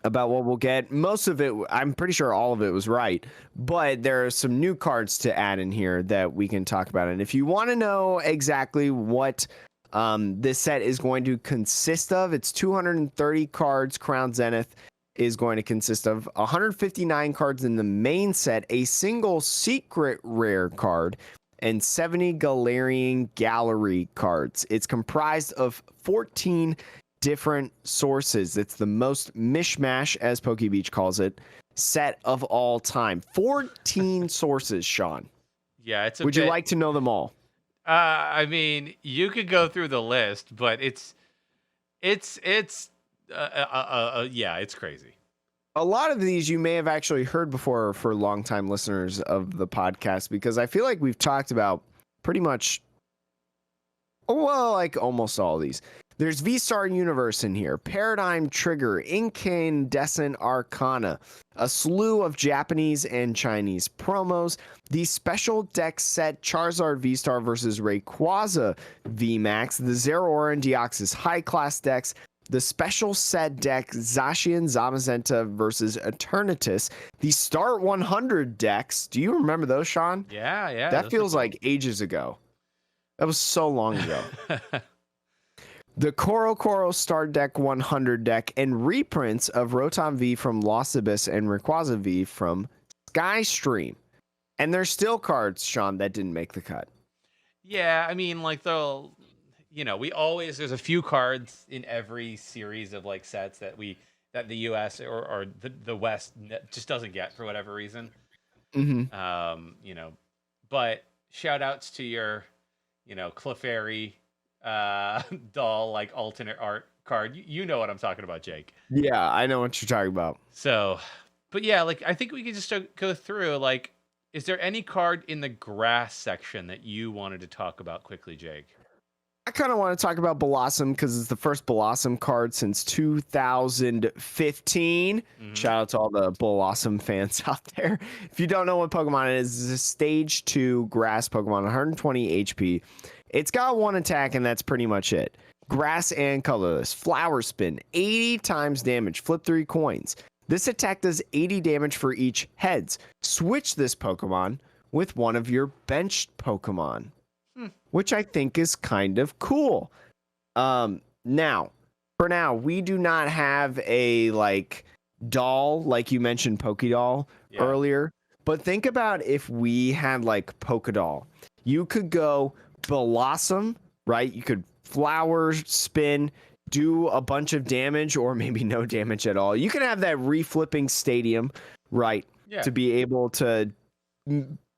about what we'll get. Most of it, I'm pretty sure all of it was right, but there are some new cards to add in here that we can talk about. And if you want to know exactly what this set is going to consist of, it's 230 cards. Crown Zenith is going to consist of 159 cards in the main set, a single secret rare card, and 70 Galarian Gallery cards. It's comprised of 14 different sources. It's the most mishmash, as PokeBeach calls it, set of all time. 14 sources, Sean. Yeah, it's Would you like to know them all? I mean, you could go through the list, but it's it's crazy. A lot of these you may have actually heard before for longtime listeners of the podcast, because I feel like we've talked about pretty much, well, like almost all of these. There's V-Star Universe in here, Paradigm Trigger, Incandescent Arcana, a slew of Japanese and Chinese promos, the special deck set Charizard V-Star versus Rayquaza VMAX, the Zeraora and Deoxys high-class decks, the special set deck Zacian Zamazenta versus Eternatus, the Start 100 decks. Do you remember those, Sean? Yeah. That feels like ages ago. That was so long ago. The Koro Star Deck 100 deck, and reprints of Rotom V from Lost Abyss and Rayquaza V from Skystream. And there's still cards, Sean, that didn't make the cut. Yeah, I mean, like, there's a few cards in every series of like sets that the US or the West just doesn't get for whatever reason. Mm-hmm. But shout outs to your, Clefairy doll, like alternate art card. You know what I'm talking about, Jake. Yeah, I know what you're talking about. So, but yeah, like, I think we could just go through, like, is there any card in the grass section that you wanted to talk about quickly, Jake? I kind of want to talk about Blossom because it's the first Blossom card since 2015. Shout out to all the Blossom fans out there. If you don't know what Pokemon it is, it's a stage 2 grass Pokemon, 120 HP. It's got 1 attack, and that's pretty much it. Grass and colorless. Flower Spin, 80 times damage. Flip 3 coins. This attack does 80 damage for each heads. Switch this Pokemon with one of your benched Pokemon, which I think is kind of cool. Now, we do not have a, like, doll, like you mentioned Pokédoll earlier. But think about if we had like Pokédoll. You could go Blossom, right? You could flower, spin, do a bunch of damage, or maybe no damage at all. You can have that reflipping stadium, right? Yeah. To be able to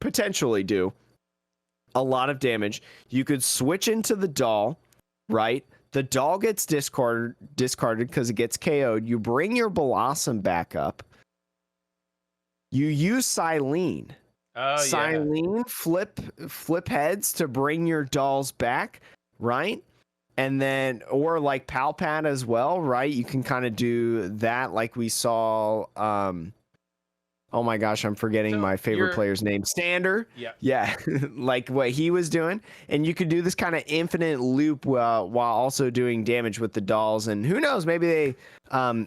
potentially do a lot of damage. You could switch into the doll, right? The doll gets discarded because it gets KO'd. You bring your Blossom back up. You use Silene. Oh, Silene, flip heads to bring your dolls back, right? And then, or like Palpat as well, right? You can kind of do that like we saw. Oh my gosh, I'm forgetting my favorite player's name. Stander. Yeah. Like what he was doing. And you could do this kind of infinite loop while also doing damage with the dolls. And who knows, maybe they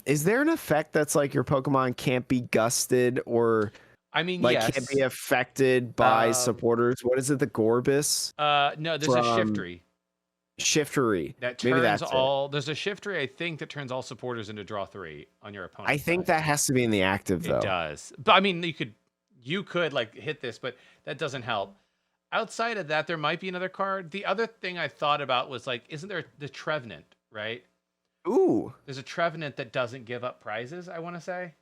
is there an effect that's like your Pokemon can't be gusted or yes. can't be affected by supporters? What is it, the Gorbis? No, there's a Shiftery. Shiftery. That turns there's a Shiftery, I think, that turns all supporters into draw 3 on your opponent. I think that has to be in the active though. It does. But I mean, you could like hit this, but that doesn't help. Outside of that, there might be another card. The other thing I thought about was like, isn't there the Trevenant, right? Ooh. There's a Trevenant that doesn't give up prizes, I want to say.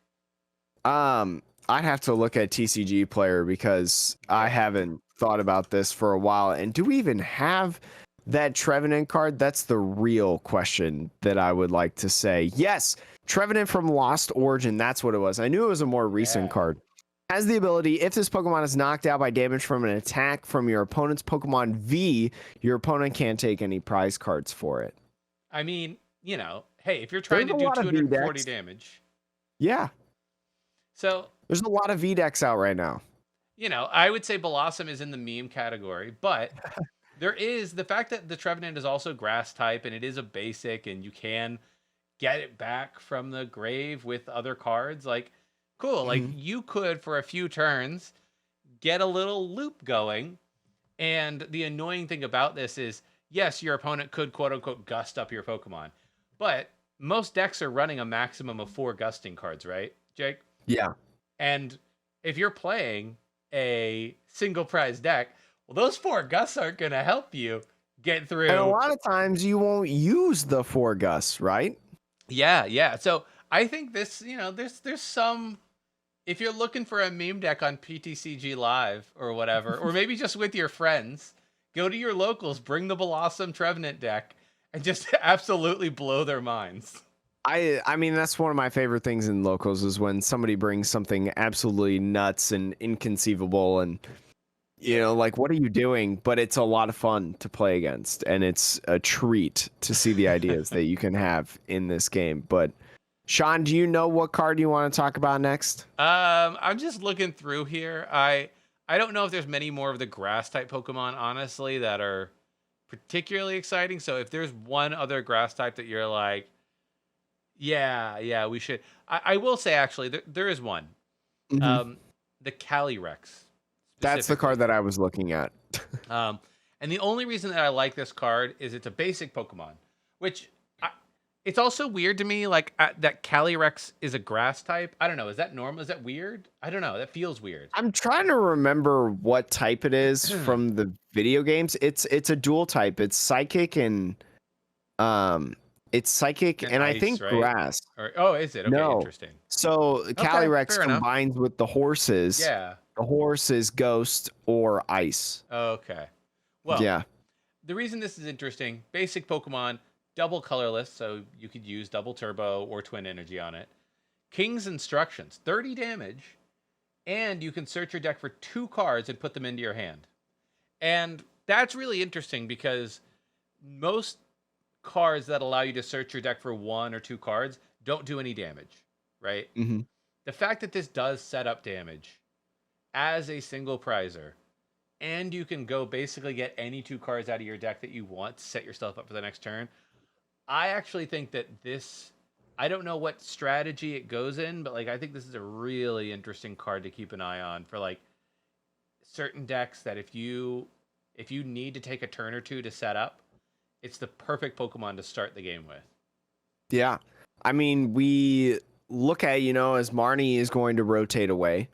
I'd have to look at TCG Player because I haven't thought about this for a while. And do we even have that Trevenant card? That's the real question that I would like to say. Yes, Trevenant from Lost Origin. That's what it was. I knew it was a more recent card. Has the ability, if this Pokemon is knocked out by damage from an attack from your opponent's Pokemon V, your opponent can't take any prize cards for it. I mean, hey, if you're trying to do 240 damage. Yeah. So there's a lot of V-Decks out right now. I would say Blossom is in the meme category, but there is the fact that the Trevenant is also grass type and it is a basic and you can get it back from the grave with other cards. Like, cool. Like you could, for a few turns, get a little loop going. And the annoying thing about this is, yes, your opponent could quote unquote gust up your Pokemon, but most decks are running a maximum of 4 gusting cards, right, Jake? Yeah. And if you're playing a single prize deck, well, those 4 gusts aren't going to help you get through. And a lot of times you won't use the 4 gusts, right? Yeah. So I think this, there's some, if you're looking for a meme deck on PTCG Live or whatever, or maybe just with your friends, go to your locals, bring the Blossom Trevenant deck, and just absolutely blow their minds. I mean, that's one of my favorite things in locals is when somebody brings something absolutely nuts and inconceivable and, like, what are you doing? But it's a lot of fun to play against, and it's a treat to see the ideas that you can have in this game. But, Sean, do you know what card you want to talk about next? I'm just looking through here. I don't know if there's many more of the grass-type Pokemon, honestly, that are particularly exciting. So if there's one other grass-type that you're like, yeah, we should. I will say, actually, there is one. The Cali Rex. That's the card that I was looking at. And the only reason that I like this card is it's a basic Pokemon, which it's also weird to me, like, that Cali Rex is a grass type. I don't know. Is that normal? Is that weird? I don't know. That feels weird. I'm trying to remember what type it is from the video games. It's a dual type. It's psychic and it's psychic and ice, I think right? grass. Is it? Okay, no. Interesting. So Cali Rex combines with the horses. Yeah. The horse is ghost or ice. Okay. Well, yeah. The reason this is interesting, basic Pokemon, double colorless, so you could use double turbo or twin energy on it. King's Instructions, 30 damage, and you can search your deck for 2 cards and put them into your hand. And that's really interesting because most cards that allow you to search your deck for 1 or 2 cards don't do any damage, right? Mm-hmm. The fact that this does set up damage as a single prizer, and you can go basically get any 2 cards out of your deck that you want to set yourself up for the next turn. I actually think that this, I don't know what strategy it goes in, but like I think this is a really interesting card to keep an eye on for like certain decks that if you need to take a turn or 2 to set up, it's the perfect Pokemon to start the game with. Yeah. I mean, we look at, as Marnie is going to rotate away,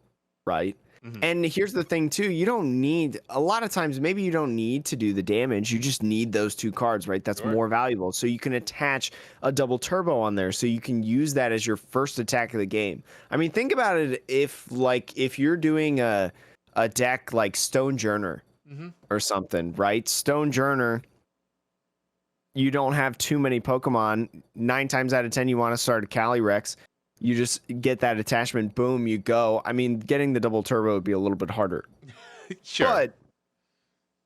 right? And here's the thing too, you don't need, a lot of times maybe you don't need to do the damage, you just need those 2 cards, right? That's more valuable. So you can attach a double turbo on there, so you can use that as your first attack of the game. I mean, think about it, if you're doing a deck like Stone Journer or something, right? Stone Journer, you don't have too many Pokemon. 9 times out of 10 you want to start a Cali Rex. You just get that attachment, boom, you go. I mean, getting the double turbo would be a little bit harder. Sure. But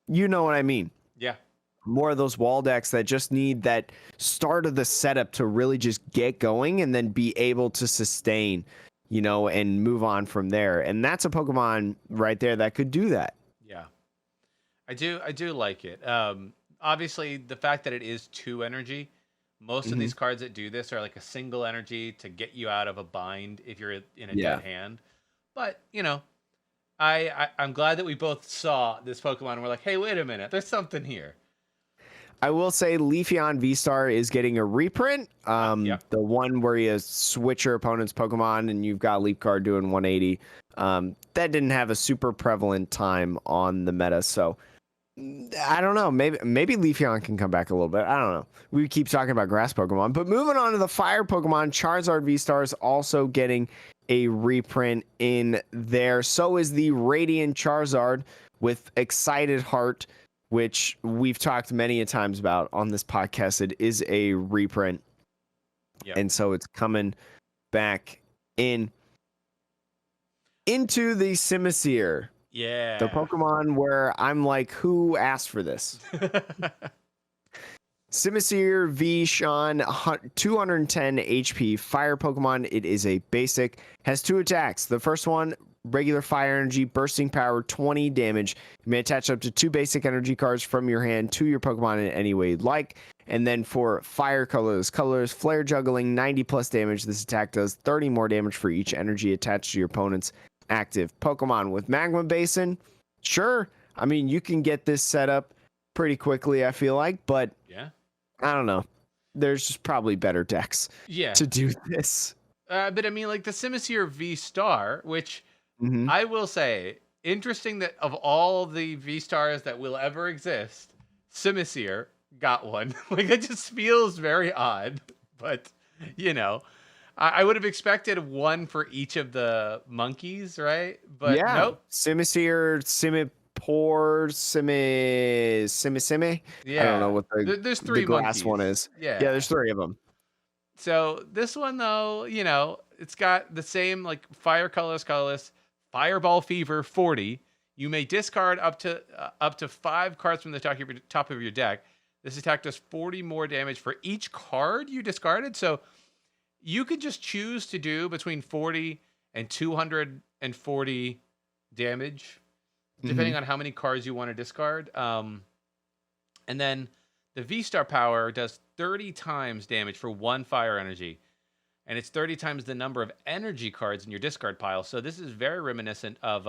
you know what I mean. Yeah. More of those wall decks that just need that start of the setup to really just get going and then be able to sustain, and move on from there. And that's a Pokemon right there that could do that. Yeah. I do like it. Obviously, the fact that it is 2 energy, most of these cards that do this are like a single energy to get you out of a bind if you're in a dead hand. But, I'm glad that we both saw this Pokemon and we're like, hey, wait a minute, there's something here. I will say Leafeon V-Star is getting a reprint. The one where you switch your opponent's Pokemon and you've got Leaf Card doing 180. That didn't have a super prevalent time on the meta, so I don't know. Maybe Leafeon can come back a little bit. I don't know. We keep talking about grass Pokemon, but moving on to the fire Pokemon, Charizard V-Star is also getting a reprint in there. So is the Radiant Charizard with Excited Heart, which we've talked many a times about on this podcast. It is a reprint. And so it's coming back into the Simisear. Yeah. The Pokemon where I'm like, who asked for this? Simisear V Sean, 210 HP, fire Pokemon. It is a basic, has 2 attacks. The first one, regular fire energy, bursting power, 20 damage. You may attach up to 2 basic energy cards from your hand to your Pokemon in any way you'd like. And then for fire colors, flare juggling, 90 plus damage. This attack does 30 more damage for each energy attached to your opponent's active Pokemon. With Magma Basin, sure. I mean, you can get this set up pretty quickly, I feel like, but I don't know. There's just probably better decks to do this. But I mean, like the Simisear V-Star, which I will say, interesting that of all the V-Stars that will ever exist, Simisear got one. Like, it just feels very odd, but, I would have expected one for each of the monkeys, right? But nope. Simisear, Simipore, Simi. Yeah. I don't know what there's 3 the glass monkeys. one is. Yeah, there's 3 of them. So this one, though, it's got the same, like, fire colorless, Fireball Fever 40. You may discard up to 5 cards from the top of your deck. This attack does 40 more damage for each card you discarded. So you could just choose to do between 40 and 240 damage, depending on how many cards you want to discard. And then the V-Star power does 30 times damage for 1 fire energy. And it's 30 times the number of energy cards in your discard pile. So this is very reminiscent of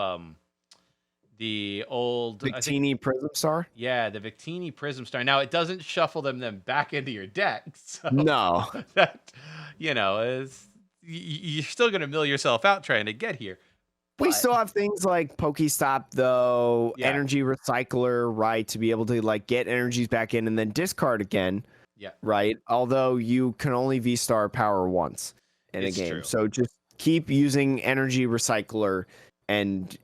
the old Victini Prism Star. Yeah, the Victini Prism Star. Now it doesn't shuffle them back into your deck. So no, that is you're still gonna mill yourself out trying to get here. We still have things like Pokestop, though, Energy Recycler, right, to be able to like get energies back in and then discard again. Yeah. Right. Although you can only V-Star power once in a game, so just keep using Energy Recycler and.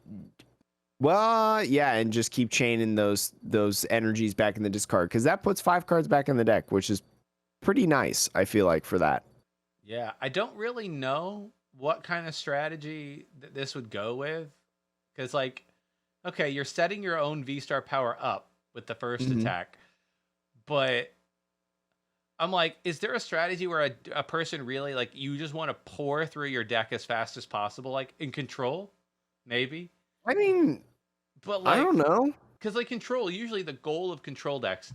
Well, and just keep chaining those energies back in the discard, because that puts 5 cards back in the deck, which is pretty nice, I feel like, for that. Yeah, I don't really know what kind of strategy this would go with, because, like, okay, you're setting your own V-Star power up with the first attack, but I'm like, is there a strategy where a person really, like, you just want to pour through your deck as fast as possible, like, in Control? Maybe? I mean, but like, I don't know. Because like Control, usually the goal of Control decks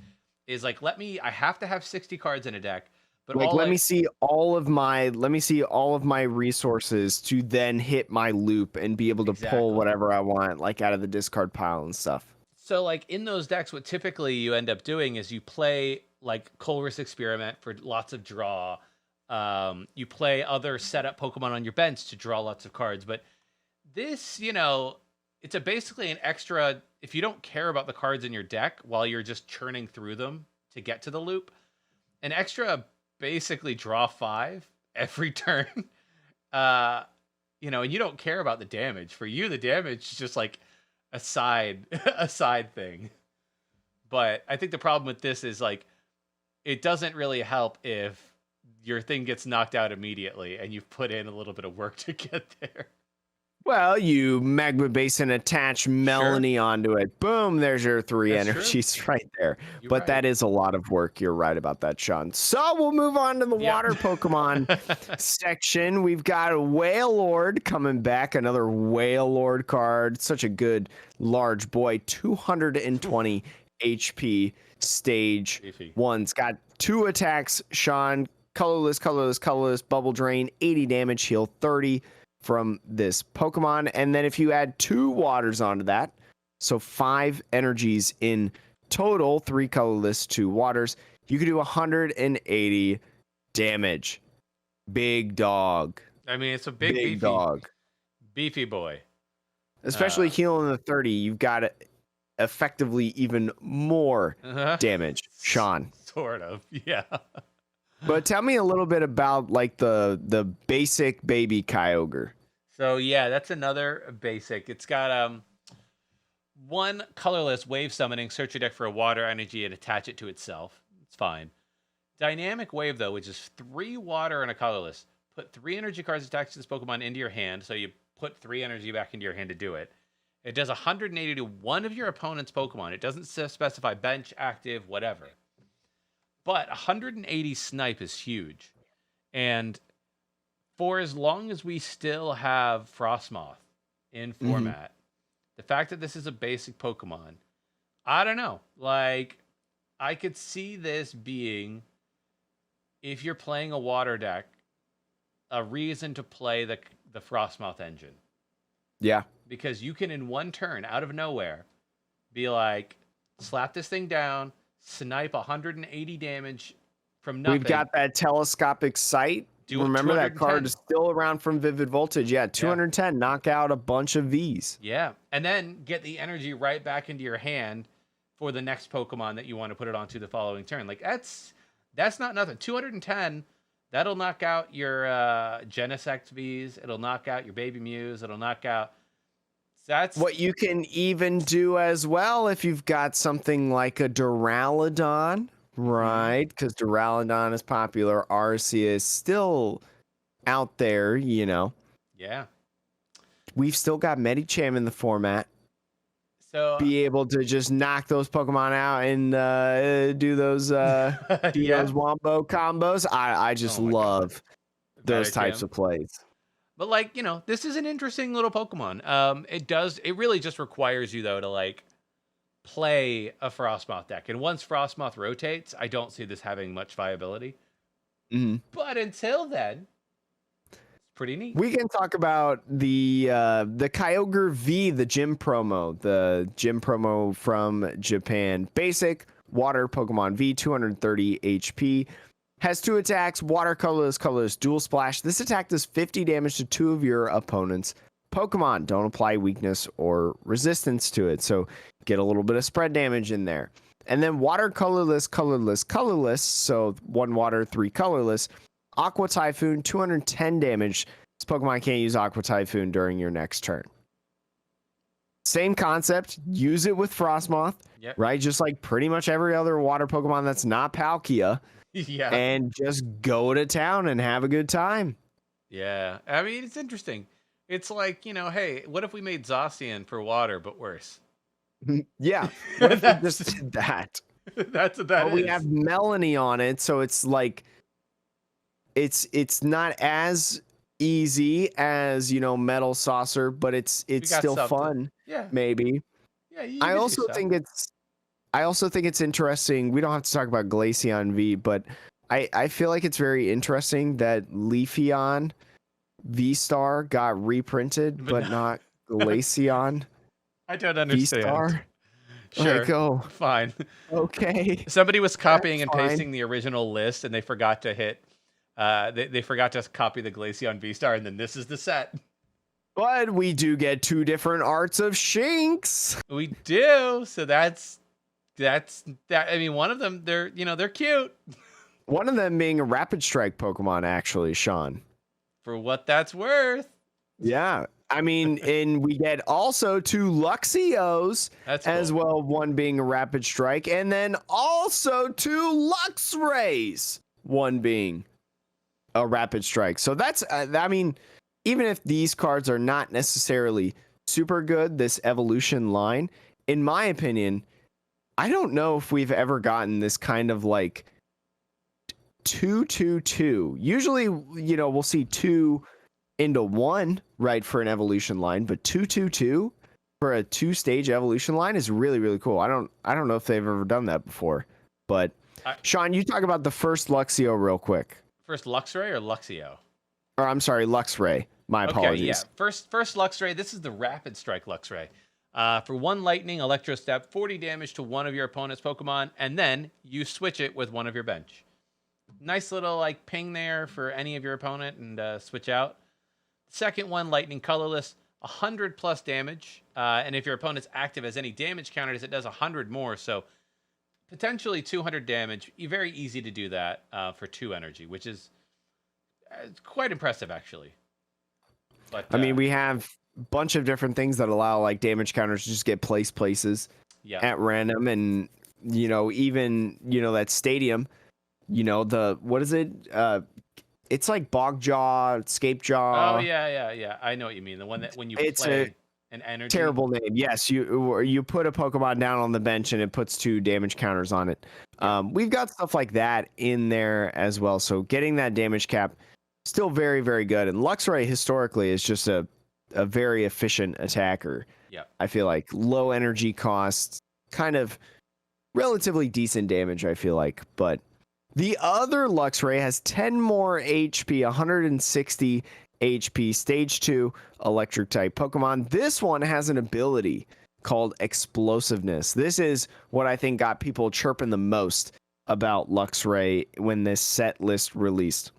is like, I have to have 60 cards in a deck. But like, let me see all of my resources to then hit my loop and be able to pull whatever I want, like out of the discard pile and stuff. So like in those decks, what typically you end up doing is you play like Colress Experiment for lots of draw. You play other setup Pokemon on your bench to draw lots of cards. But this, it's basically an extra, if you don't care about the cards in your deck while you're just churning through them to get to the loop, an extra basically draw 5 every turn. And you don't care about the damage. For you, the damage is just like a side thing. But I think the problem with this is like it doesn't really help if your thing gets knocked out immediately and you've put in a little bit of work to get there. Well, you Magma Basin attach Melanie onto it. Boom, there's your 3 energies right there. But that is a lot of work. You're right about that, Sean. So we'll move on to the water Pokemon section. We've got Wailord coming back, another Wailord card. Such a good large boy, 220 HP, stage 1. It's got 2 attacks, Sean. Colorless, Bubble Drain, 80 damage, heal 30 from this Pokemon. And then if you add 2 waters onto that, so 5 energies in total, 3 colorless, 2 waters, you could do 180 damage. Big dog. I mean, it's a big beefy dog. Beefy boy. Especially healing the 30, you've got effectively even more damage, Sean. Sort of, yeah. But tell me a little bit about like the basic baby Kyogre. So yeah, that's another basic. It's got 1 colorless wave summoning, search your deck for a water energy and attach it to itself. It's fine. Dynamic wave though, which is 3 water and a colorless. Put 3 energy cards attached to this Pokemon into your hand, so you put 3 energy back into your hand to do it. It does 180 to one of your opponent's Pokemon. It doesn't specify bench, active, whatever. But 180 snipe is huge. And for as long as we still have Frostmoth in format, the fact that this is a basic Pokemon, I don't know. Like, I could see this being, if you're playing a water deck, a reason to play the Frostmoth engine. Yeah. Because you can, in one turn, out of nowhere, be like, slap this thing down, snipe 180 damage from nothing. We've got that telescopic sight. Remember that card is still around from Vivid Voltage. Yeah, 210. Yeah. Knock out a bunch of Vs. Yeah, and then get the energy right back into your hand for the next Pokemon that you want to put it onto the following turn. Like, that's not nothing. 210, that'll knock out your Genesect Vs. It'll knock out your Baby Mews. It'll knock out... That's what you can even do as well if you've got something like a Duraludon, right? Because Duraludon is popular. Arceus is still out there, Yeah. We've still got Medicham in the format. So be able to just knock those Pokemon out and do those those Wombo combos. I just love those types of plays. But like, this is an interesting little Pokemon. It really just requires you though to like play a Frostmoth deck. And once Frostmoth rotates, I don't see this having much viability. But until then, it's pretty neat. We can talk about the Kyogre V, the gym promo from Japan. Basic water Pokemon V, 230 HP. Has 2 attacks, water, colorless, dual splash. This attack does 50 damage to 2 of your opponent's Pokemon. Don't apply weakness or resistance to it, so get a little bit of spread damage in there. And then water, colorless. So 1 water, 3 colorless. Aqua Typhoon, 210 damage. This Pokemon can't use Aqua Typhoon during your next turn. Same concept. Use it with Frostmoth, right? Just like pretty much every other water Pokemon that's not Palkia. Yeah. And just go to town and have a good time. Yeah. I mean, it's interesting. It's like, hey, what if we made Zacian for water, but worse? Yeah. What if we just did that? That's what that is. We have Melanie on it, so it's like it's not as easy as, Metal Saucer, but it's still fun. Yeah. Maybe. Yeah, I also think it's interesting. We don't have to talk about Glaceon V, but I feel like it's very interesting that Leafeon V-Star got reprinted, but not Glaceon. I don't understand. V-Star. Sure. Like, oh, fine. Okay. Somebody was copying and pasting the original list, and they forgot to hit They forgot to copy the Glaceon V-Star, and then this is the set. But we do get 2 different arts of Shanks. We do. So that's that. I mean, one of them, they're cute. One of them being a Rapid Strike Pokemon, actually, Sean. For what that's worth. Yeah. I mean, and we get also 2 Luxios as well, one being a Rapid Strike, and then also 2 Luxrays, one being a Rapid Strike. So that's, I mean, even if these cards are not necessarily super good, this evolution line, in my opinion, I don't know if we've ever gotten this kind of like 2-2-2. Usually, you know, we'll see 2 into 1, right, for an evolution line, but 2-2-2 for a 2-stage evolution line is really, really cool. I don't know if they've ever done that before. But Sean, you talk about the first Luxio real quick. First Luxray or Luxio? Or I'm sorry, Luxray. My apologies. Okay, yeah. First Luxray. This is the Rapid Strike Luxray. For 1 Lightning, Electro Step, 40 damage to one of your opponent's Pokemon, and then you switch it with one of your bench. Nice little like ping there for any of your opponent and switch out. Second one, Lightning Colorless, 100 plus damage. And if your opponent's active as any damage counters, it does 100 more. So potentially 200 damage. Very easy to do that for 2 energy, which is quite impressive, actually. But I mean, we have a bunch of different things that allow like damage counters to just get places at random. And, you know, even, you know, that stadium, you know, what is it? It's like Bogjaw, Scapejaw. Oh, yeah. I know what you mean. The one that when you play an energy. Terrible name. Yes, you put a Pokemon down on the bench and it puts 2 damage counters on it. We've got stuff like that in there as well. So getting that damage cap, still very, very good. And Luxray historically is just a very efficient attacker. Yeah. I feel like low energy costs, kind of relatively decent damage, I feel like. But the other Luxray has 10 more HP, 160 HP, stage 2 electric type Pokemon. This one has an ability called Explosiveness. This is what I think got people chirping the most about Luxray when this set list released.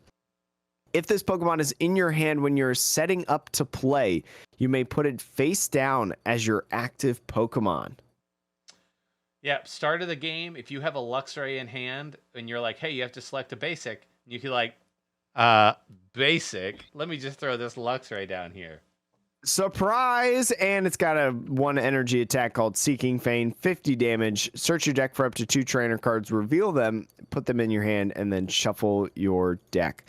If this Pokemon is in your hand when you're setting up to play, you may put it face down as your active Pokemon. Yeah, start of the game, if you have a Luxray in hand and you're like, hey, you have to select a basic, you can like, basic, let me just throw this Luxray down here. Surprise! And it's got a 1 energy attack called Seeking Feign, 50 damage. Search your deck for up to 2 trainer cards, reveal them, put them in your hand, and then shuffle your deck.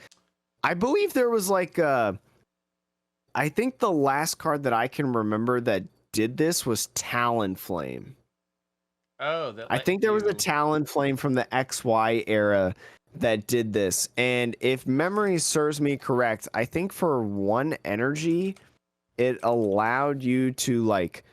I believe there was like I think the last card that I can remember that did this was Talonflame. Oh, I think there was a Talonflame from the XY era that did this. And if memory serves me correct, I think for 1 energy, it allowed you to like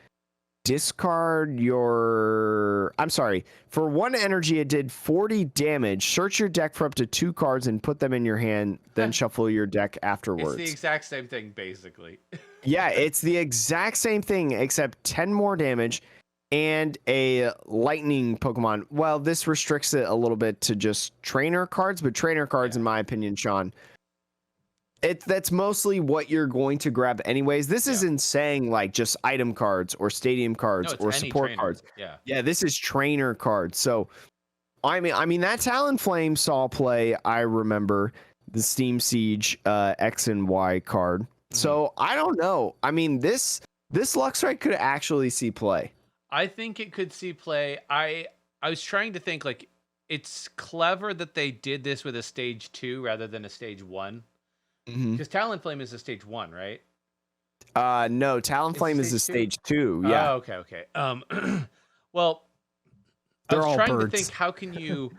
discard your... I'm sorry. For 1 energy, it did 40 damage. Search your deck for up to 2 cards and put them in your hand, then shuffle your deck afterwards. It's the exact same thing, basically. Yeah, it's the exact same thing, except 10 more damage. And a lightning Pokemon. Well, this restricts it a little bit to just trainer cards, but trainer cards, in my opinion, Sean, that's mostly what you're going to grab anyways. This isn't saying like just item cards or stadium cards or support cards. Yeah, this is trainer cards. So, I mean that Talonflame saw play. I remember the Steam Siege X and Y card. So I don't know. I mean this Luxray could actually see play. I think it could see play. I was trying to think, like, it's clever that they did this with a stage 2 rather than a stage 1. Because Talonflame is a stage 1, right? No, Talonflame is a stage 2. Yeah. Oh, okay. Well, they're I was all trying birds. to think, how can you,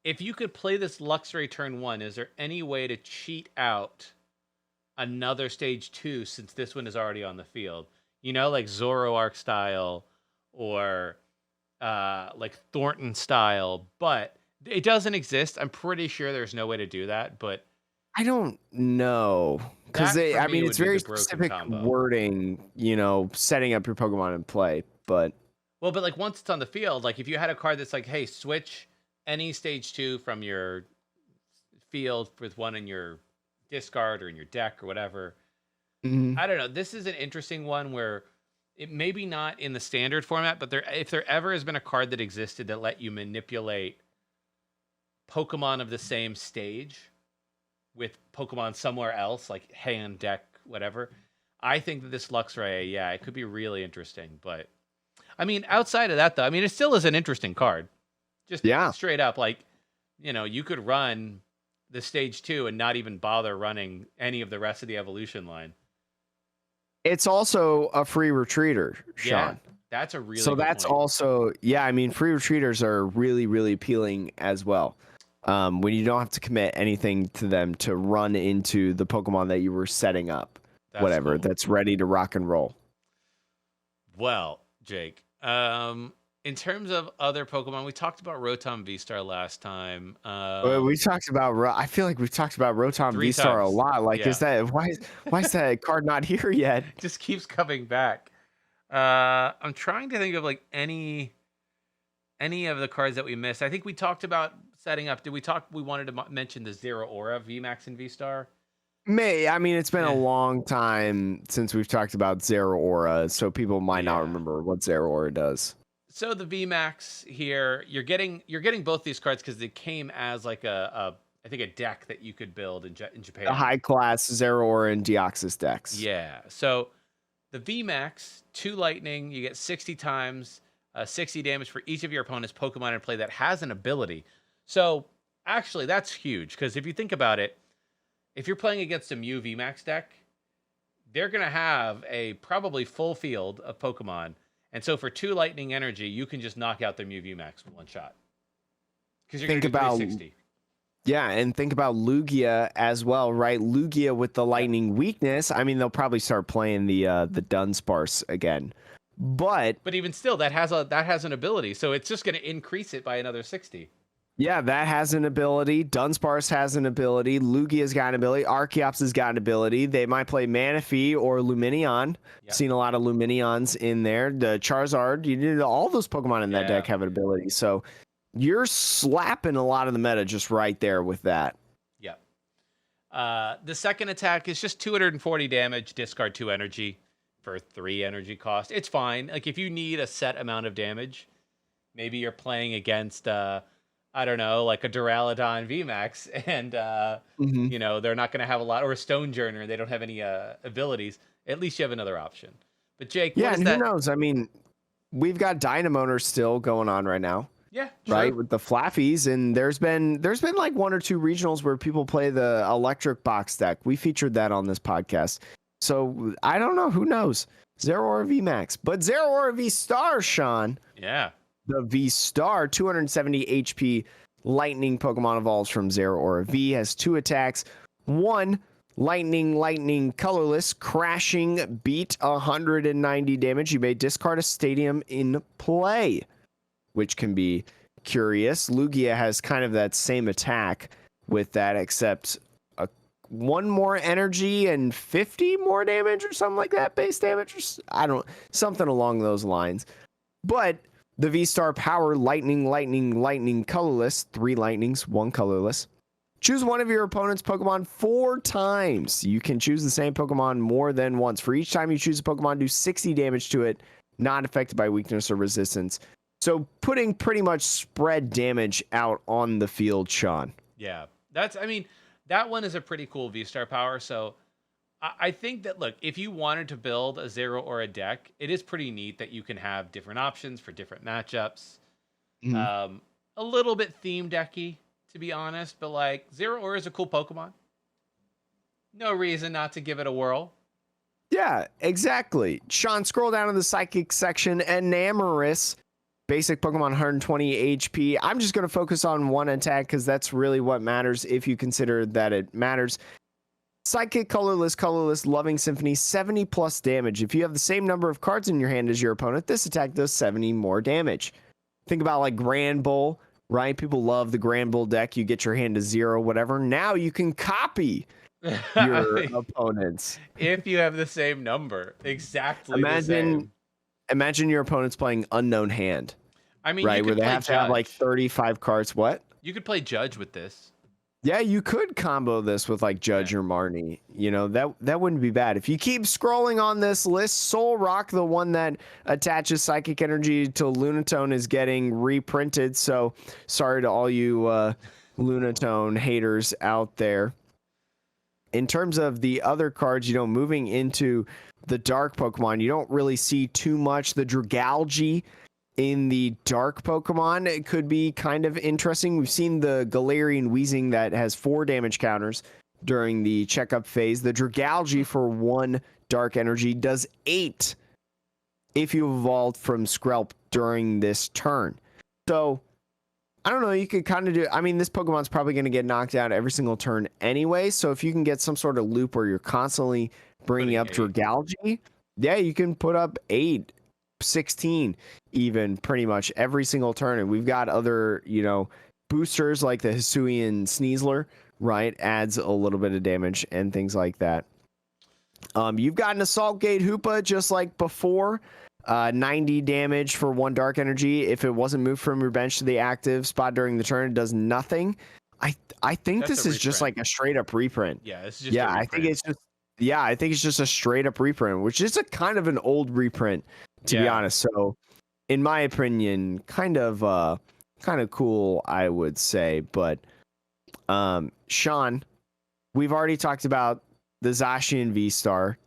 if you could play this Luxray turn 1, is there any way to cheat out another stage 2 since this one is already on the field? You know, like Zoroark style, or like Thornton style, but it doesn't exist. I'm pretty sure there's no way to do that, but I don't know, because I mean it's very specific wording, you know, setting up your Pokemon in play. But like once it's on the field, like if you had a card that's like, hey, switch any stage 2 from your field with one in your discard or in your deck or whatever. Mhm. I don't know. This is an interesting one where it maybe not in the standard format, but if there ever has been a card that existed that let you manipulate Pokemon of the same stage with Pokemon somewhere else, like hand, deck, whatever, I think that this Luxray, yeah, it could be really interesting. But I mean, outside of that, though, I mean, it still is an interesting card. Just straight up, like, you could run the stage 2 and not even bother running any of the rest of the evolution line. It's also a free retreater, Sean. Yeah, that's a really so good that's point. also, I mean, free retreaters are really, really appealing as well. When you don't have to commit anything to them to run into the Pokemon that you were setting up, Cool. that's ready to rock and roll. Well, Jake, in terms of other Pokemon, we talked about Rotom V-Star last time. We talked about. I feel like we've talked about Rotom V-Star a lot. Like, is that why is that card not here yet? It just keeps coming back. I'm trying to think of like any of the cards that we missed. I think we talked about setting up. Did we talk? We wanted to mention the Zero Aura VMAX and V-Star. I mean, it's been a long time since we've talked about Zero Aura, so people might not remember what Zero Aura does. So the VMAX here, you're getting both these cards because they came as like I think a deck that you could build in Japan. The high class Zero Aura and Deoxys decks. Yeah. So the VMAX, 2 lightning, you get 60 times 60 damage for each of your opponent's Pokemon in play that has an ability. So actually, that's huge because if you think about it, if you're playing against a Mew VMAX deck, they're gonna have a probably full field of Pokemon. And so for 2 lightning energy, you can just knock out their Mew VMAX with one shot. Because you're going to do 360. Yeah, and think about Lugia as well, right? Lugia with the lightning weakness. I mean, they'll probably start playing the Dunsparce again. But even still, that has an ability, so it's just going to increase it by another 60. Yeah, that has an ability. Dunsparce has an ability. Lugia's got an ability. Archeops has got an ability. They might play Manaphy or Lumineon. Yep. Seen a lot of Lumineons in there. The Charizard, all those Pokemon in that deck have an ability. So you're slapping a lot of the meta just right there with that. Yep. The second attack is just 240 damage, discard 2 energy for 3 energy cost. It's fine. Like if you need a set amount of damage, maybe you're playing against I don't know, like a Duraludon VMAX, and they're not going to have a lot, or a Stonejourner, they don't have any abilities. At least you have another option. But Jake, who knows? I mean, we've got Dynamoner still going on right now. Yeah, right, with the Flaffies, and there's been like 1 or 2 regionals where people play the electric box deck. We featured that on this podcast. So I don't know, who knows? Zero Aura VMAX, but Zero Aura V-Star, Sean. Yeah. The V-Star, 270 HP lightning Pokemon evolves from Zero Aura V, has 2 attacks. 1, lightning, colorless, crashing, beat 190 damage. You may discard a stadium in play, which can be curious. Lugia has kind of that same attack with that, except 1 more energy and 50 more damage or something like that, base damage. Something along those lines. But the V-Star power, lightning, colorless, 3 lightnings, 1 colorless. Choose one of your opponent's Pokemon 4 times. You can choose the same Pokemon more than once. For each time you choose a Pokemon, do 60 damage to it, not affected by weakness or resistance. So putting pretty much spread damage out on the field, Sean. Yeah, that one is a pretty cool V-Star power. So I think that, look, if you wanted to build a Zero Aura deck, it is pretty neat that you can have different options for different matchups. Mm-hmm. A little bit theme decky, to be honest, but like Zero Aura is a cool Pokemon. No reason not to give it a whirl. Yeah, exactly. Sean, scroll down to the Psychic section. Enamorous, basic Pokemon, 120 HP. I'm just going to focus on 1 attack because that's really what matters if you consider that it matters. Psychic, colorless, Loving Symphony, 70 plus damage. If you have the same number of cards in your hand as your opponent, this attack does 70 more damage. Think about like Grand Bull, right? People love the Grand Bull deck. You get your hand to 0, whatever. Now you can copy your opponents. If you have the same number. Exactly the same. Imagine your opponent's playing Unknown Hand. I mean, right, where they have to have like 35 cards. What? You could play Judge with this. Yeah, you could combo this with like Judge or Marnie. You know, that wouldn't be bad. If you keep scrolling on this list, Soul Rock, the one that attaches psychic energy to Lunatone, is getting reprinted. So sorry to all you Lunatone haters out there. In terms of the other cards, you know, moving into the dark Pokemon, you don't really see too much. The Dragalge in the dark Pokemon, it could be kind of interesting. We've seen the Galarian Weezing that has 4 damage counters during the checkup phase. The Dragalge for 1 dark energy does 8 if you evolved from Skrelp during this turn. So I don't know, you could kind of do, I mean, this Pokemon's probably going to get knocked out every single turn anyway, so if you can get some sort of loop where you're constantly bringing up Dragalge, yeah, you can put up 8, 16 even pretty much every single turn. And we've got other, you know, boosters like the Hisuian Sneasler, right? Adds a little bit of damage and things like that. You've got an Assault Gate Hoopa just like before. 90 damage for 1 dark energy. If it wasn't moved from your bench to the active spot during the turn, it does nothing. I think this is just like a straight up reprint. Yeah, it's just I think it's just a straight up reprint, which is a kind of an old reprint to be honest. So in my opinion, kind of cool, I would say. But Sean, we've already talked about the Zacian V-Star,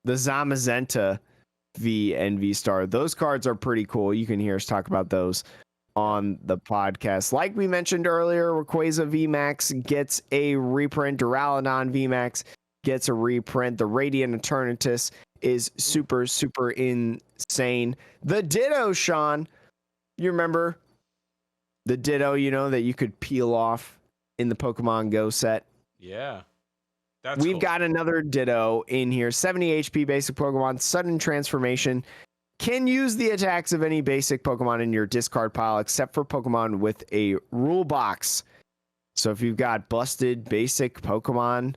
the Zamazenta V and V-Star. Those cards are pretty cool. You can hear us talk about those on the podcast. Like we mentioned earlier, Rayquaza VMAX gets a reprint. Duraludon VMAX gets a reprint. The Radiant Eternatus is super, super insane. The Ditto, Sean, you remember the Ditto, you know, that you could peel off in the Pokemon Go set? Yeah. We've got another Ditto in here. 70 HP basic Pokemon, sudden transformation. Can use the attacks of any basic Pokemon in your discard pile except for Pokemon with a rule box. So if you've got busted basic Pokemon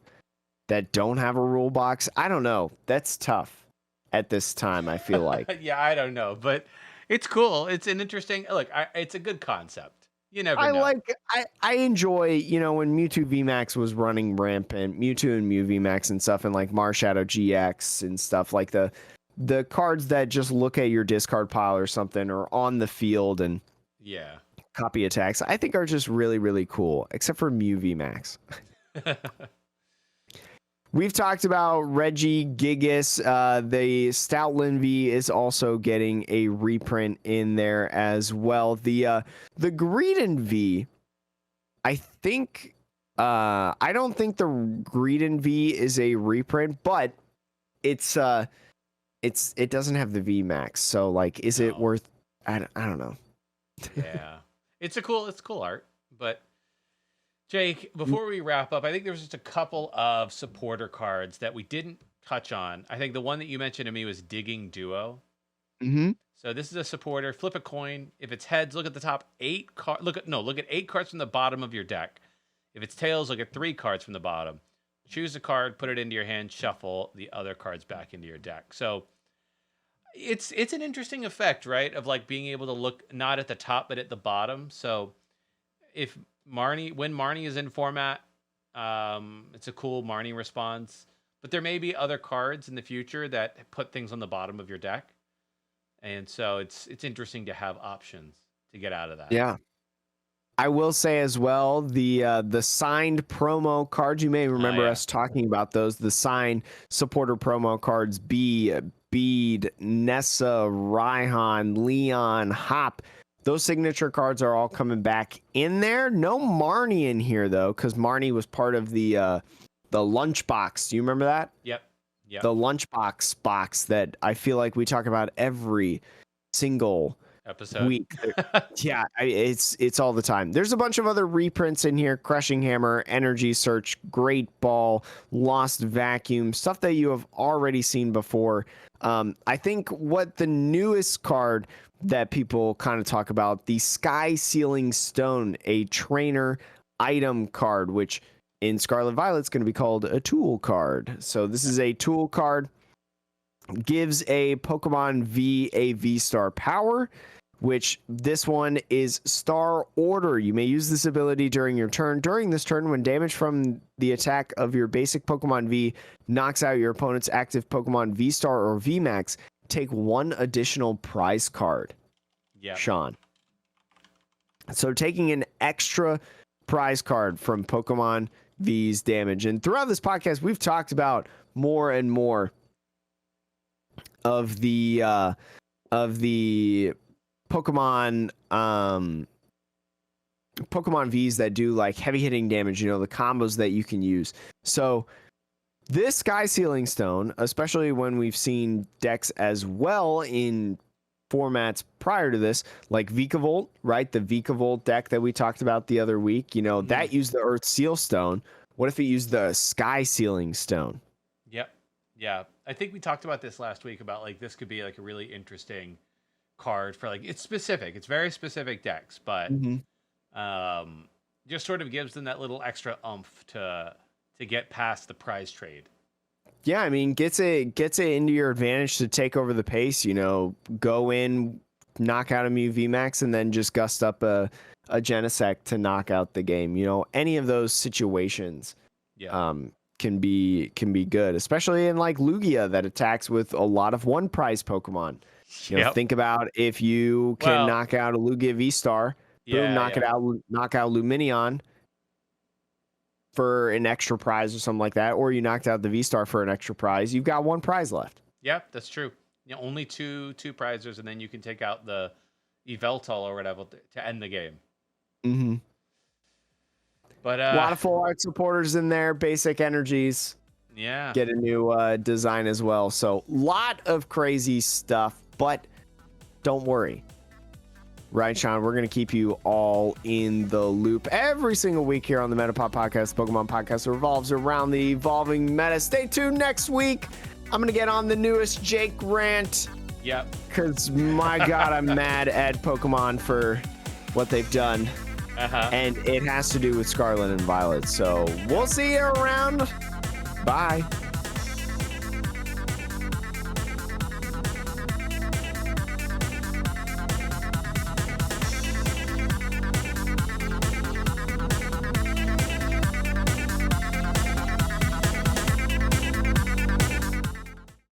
that don't have a rule box, I don't know. That's tough at this time, I feel like. Yeah, I don't know, but it's cool. It's an interesting look. It's a good concept. You never know. I enjoy, you know, when Mewtwo VMAX was running rampant, Mewtwo and Mew VMAX and stuff, and like Marshadow GX and stuff, like the cards that just look at your discard pile or something or on the field and copy attacks, I think are just really, really cool, except for Mew VMAX. We've talked about Regigigas. The Stoutland V is also getting a reprint in there as well. The Greedent V, I think, I don't think the Greedent V is a reprint, but it doesn't have the V Max. So like, is it worth? I don't know. Yeah, it's cool art, but. Jake, before we wrap up, I think there was just a couple of supporter cards that we didn't touch on. I think the one that you mentioned to me was Digging Duo. Mm-hmm. So this is a supporter. Flip a coin. If it's heads, look at the top 8 cards. Look at 8 cards from the bottom of your deck. If it's tails, look at 3 cards from the bottom. Choose a card, put it into your hand, shuffle the other cards back into your deck. So it's an interesting effect, right? Of like being able to look not at the top but at the bottom. So when Marnie is in format, it's a cool Marnie response. But there may be other cards in the future that put things on the bottom of your deck, and so it's interesting to have options to get out of that. Yeah, I will say as well, the signed promo cards. You may remember us talking about those. The signed supporter promo cards: Bead, Nessa, Raihan, Leon, Hop. Those signature cards are all coming back in there. No Marnie in here though, because Marnie was part of the lunchbox. Do you remember that? Yep. The lunchbox box that I feel like we talk about every single episode week. Yeah, it's all the time. There's a bunch of other reprints in here: Crushing Hammer, Energy Search, Great Ball, Lost Vacuum, stuff that you have already seen before. I think what the newest card that people kind of talk about, the Sky Sealing Stone, a trainer item card, which in Scarlet Violet is going to be called a tool card. So this is a tool card, gives a Pokemon V a V-Star power. which this one is Star Order. You may use this ability during your turn. During this turn, when damage from the attack of your basic Pokemon V knocks out your opponent's active Pokemon V-Star or V-Max, take one additional prize card. Yeah, Sean. So taking an extra prize card from Pokemon V's damage. And throughout this podcast, we've talked about more and more of the Pokemon V's that do like heavy hitting damage, you know, the combos that you can use. So this Sky Sealing Stone, especially when we've seen decks as well in formats prior to this, like Vikavolt, right? The Vikavolt deck that we talked about the other week, you know, that used the Earth Seal Stone. What if it used the Sky Sealing Stone? Yep. Yeah. I think we talked about this last week about like this could be like a really interesting card for like it's specific. It's very specific decks, but just sort of gives them that little extra oomph to get past the prize trade. Yeah, I mean, gets it into your advantage to take over the pace, you know, go in, knock out a Mew VMAX, and then just gust up a Genesect to knock out the game. You know, any of those situations can be good, especially in like Lugia that attacks with a lot of one prize Pokemon. You know, think about if you can knock out a Lugia V-Star, boom, knock out Lumineon for an extra prize or something like that, or you knocked out the V-Star for an extra prize, you've got one prize left. Yeah, that's true. You know, only two prizes, and then you can take out the Yveltal or whatever to end the game. Mm-hmm. But a lot of full art supporters in there, basic energies. Yeah. Get a new design as well. So lot of crazy stuff, but don't worry. Right, Sean? We're going to keep you all in the loop every single week here on the Metapod Podcast, Pokemon Podcast that revolves around the evolving meta. Stay tuned next week. I'm going to get on the newest Jake rant. Yep. Because, my God, I'm mad at Pokemon for what they've done. And it has to do with Scarlet and Violet. So we'll see you around. Bye.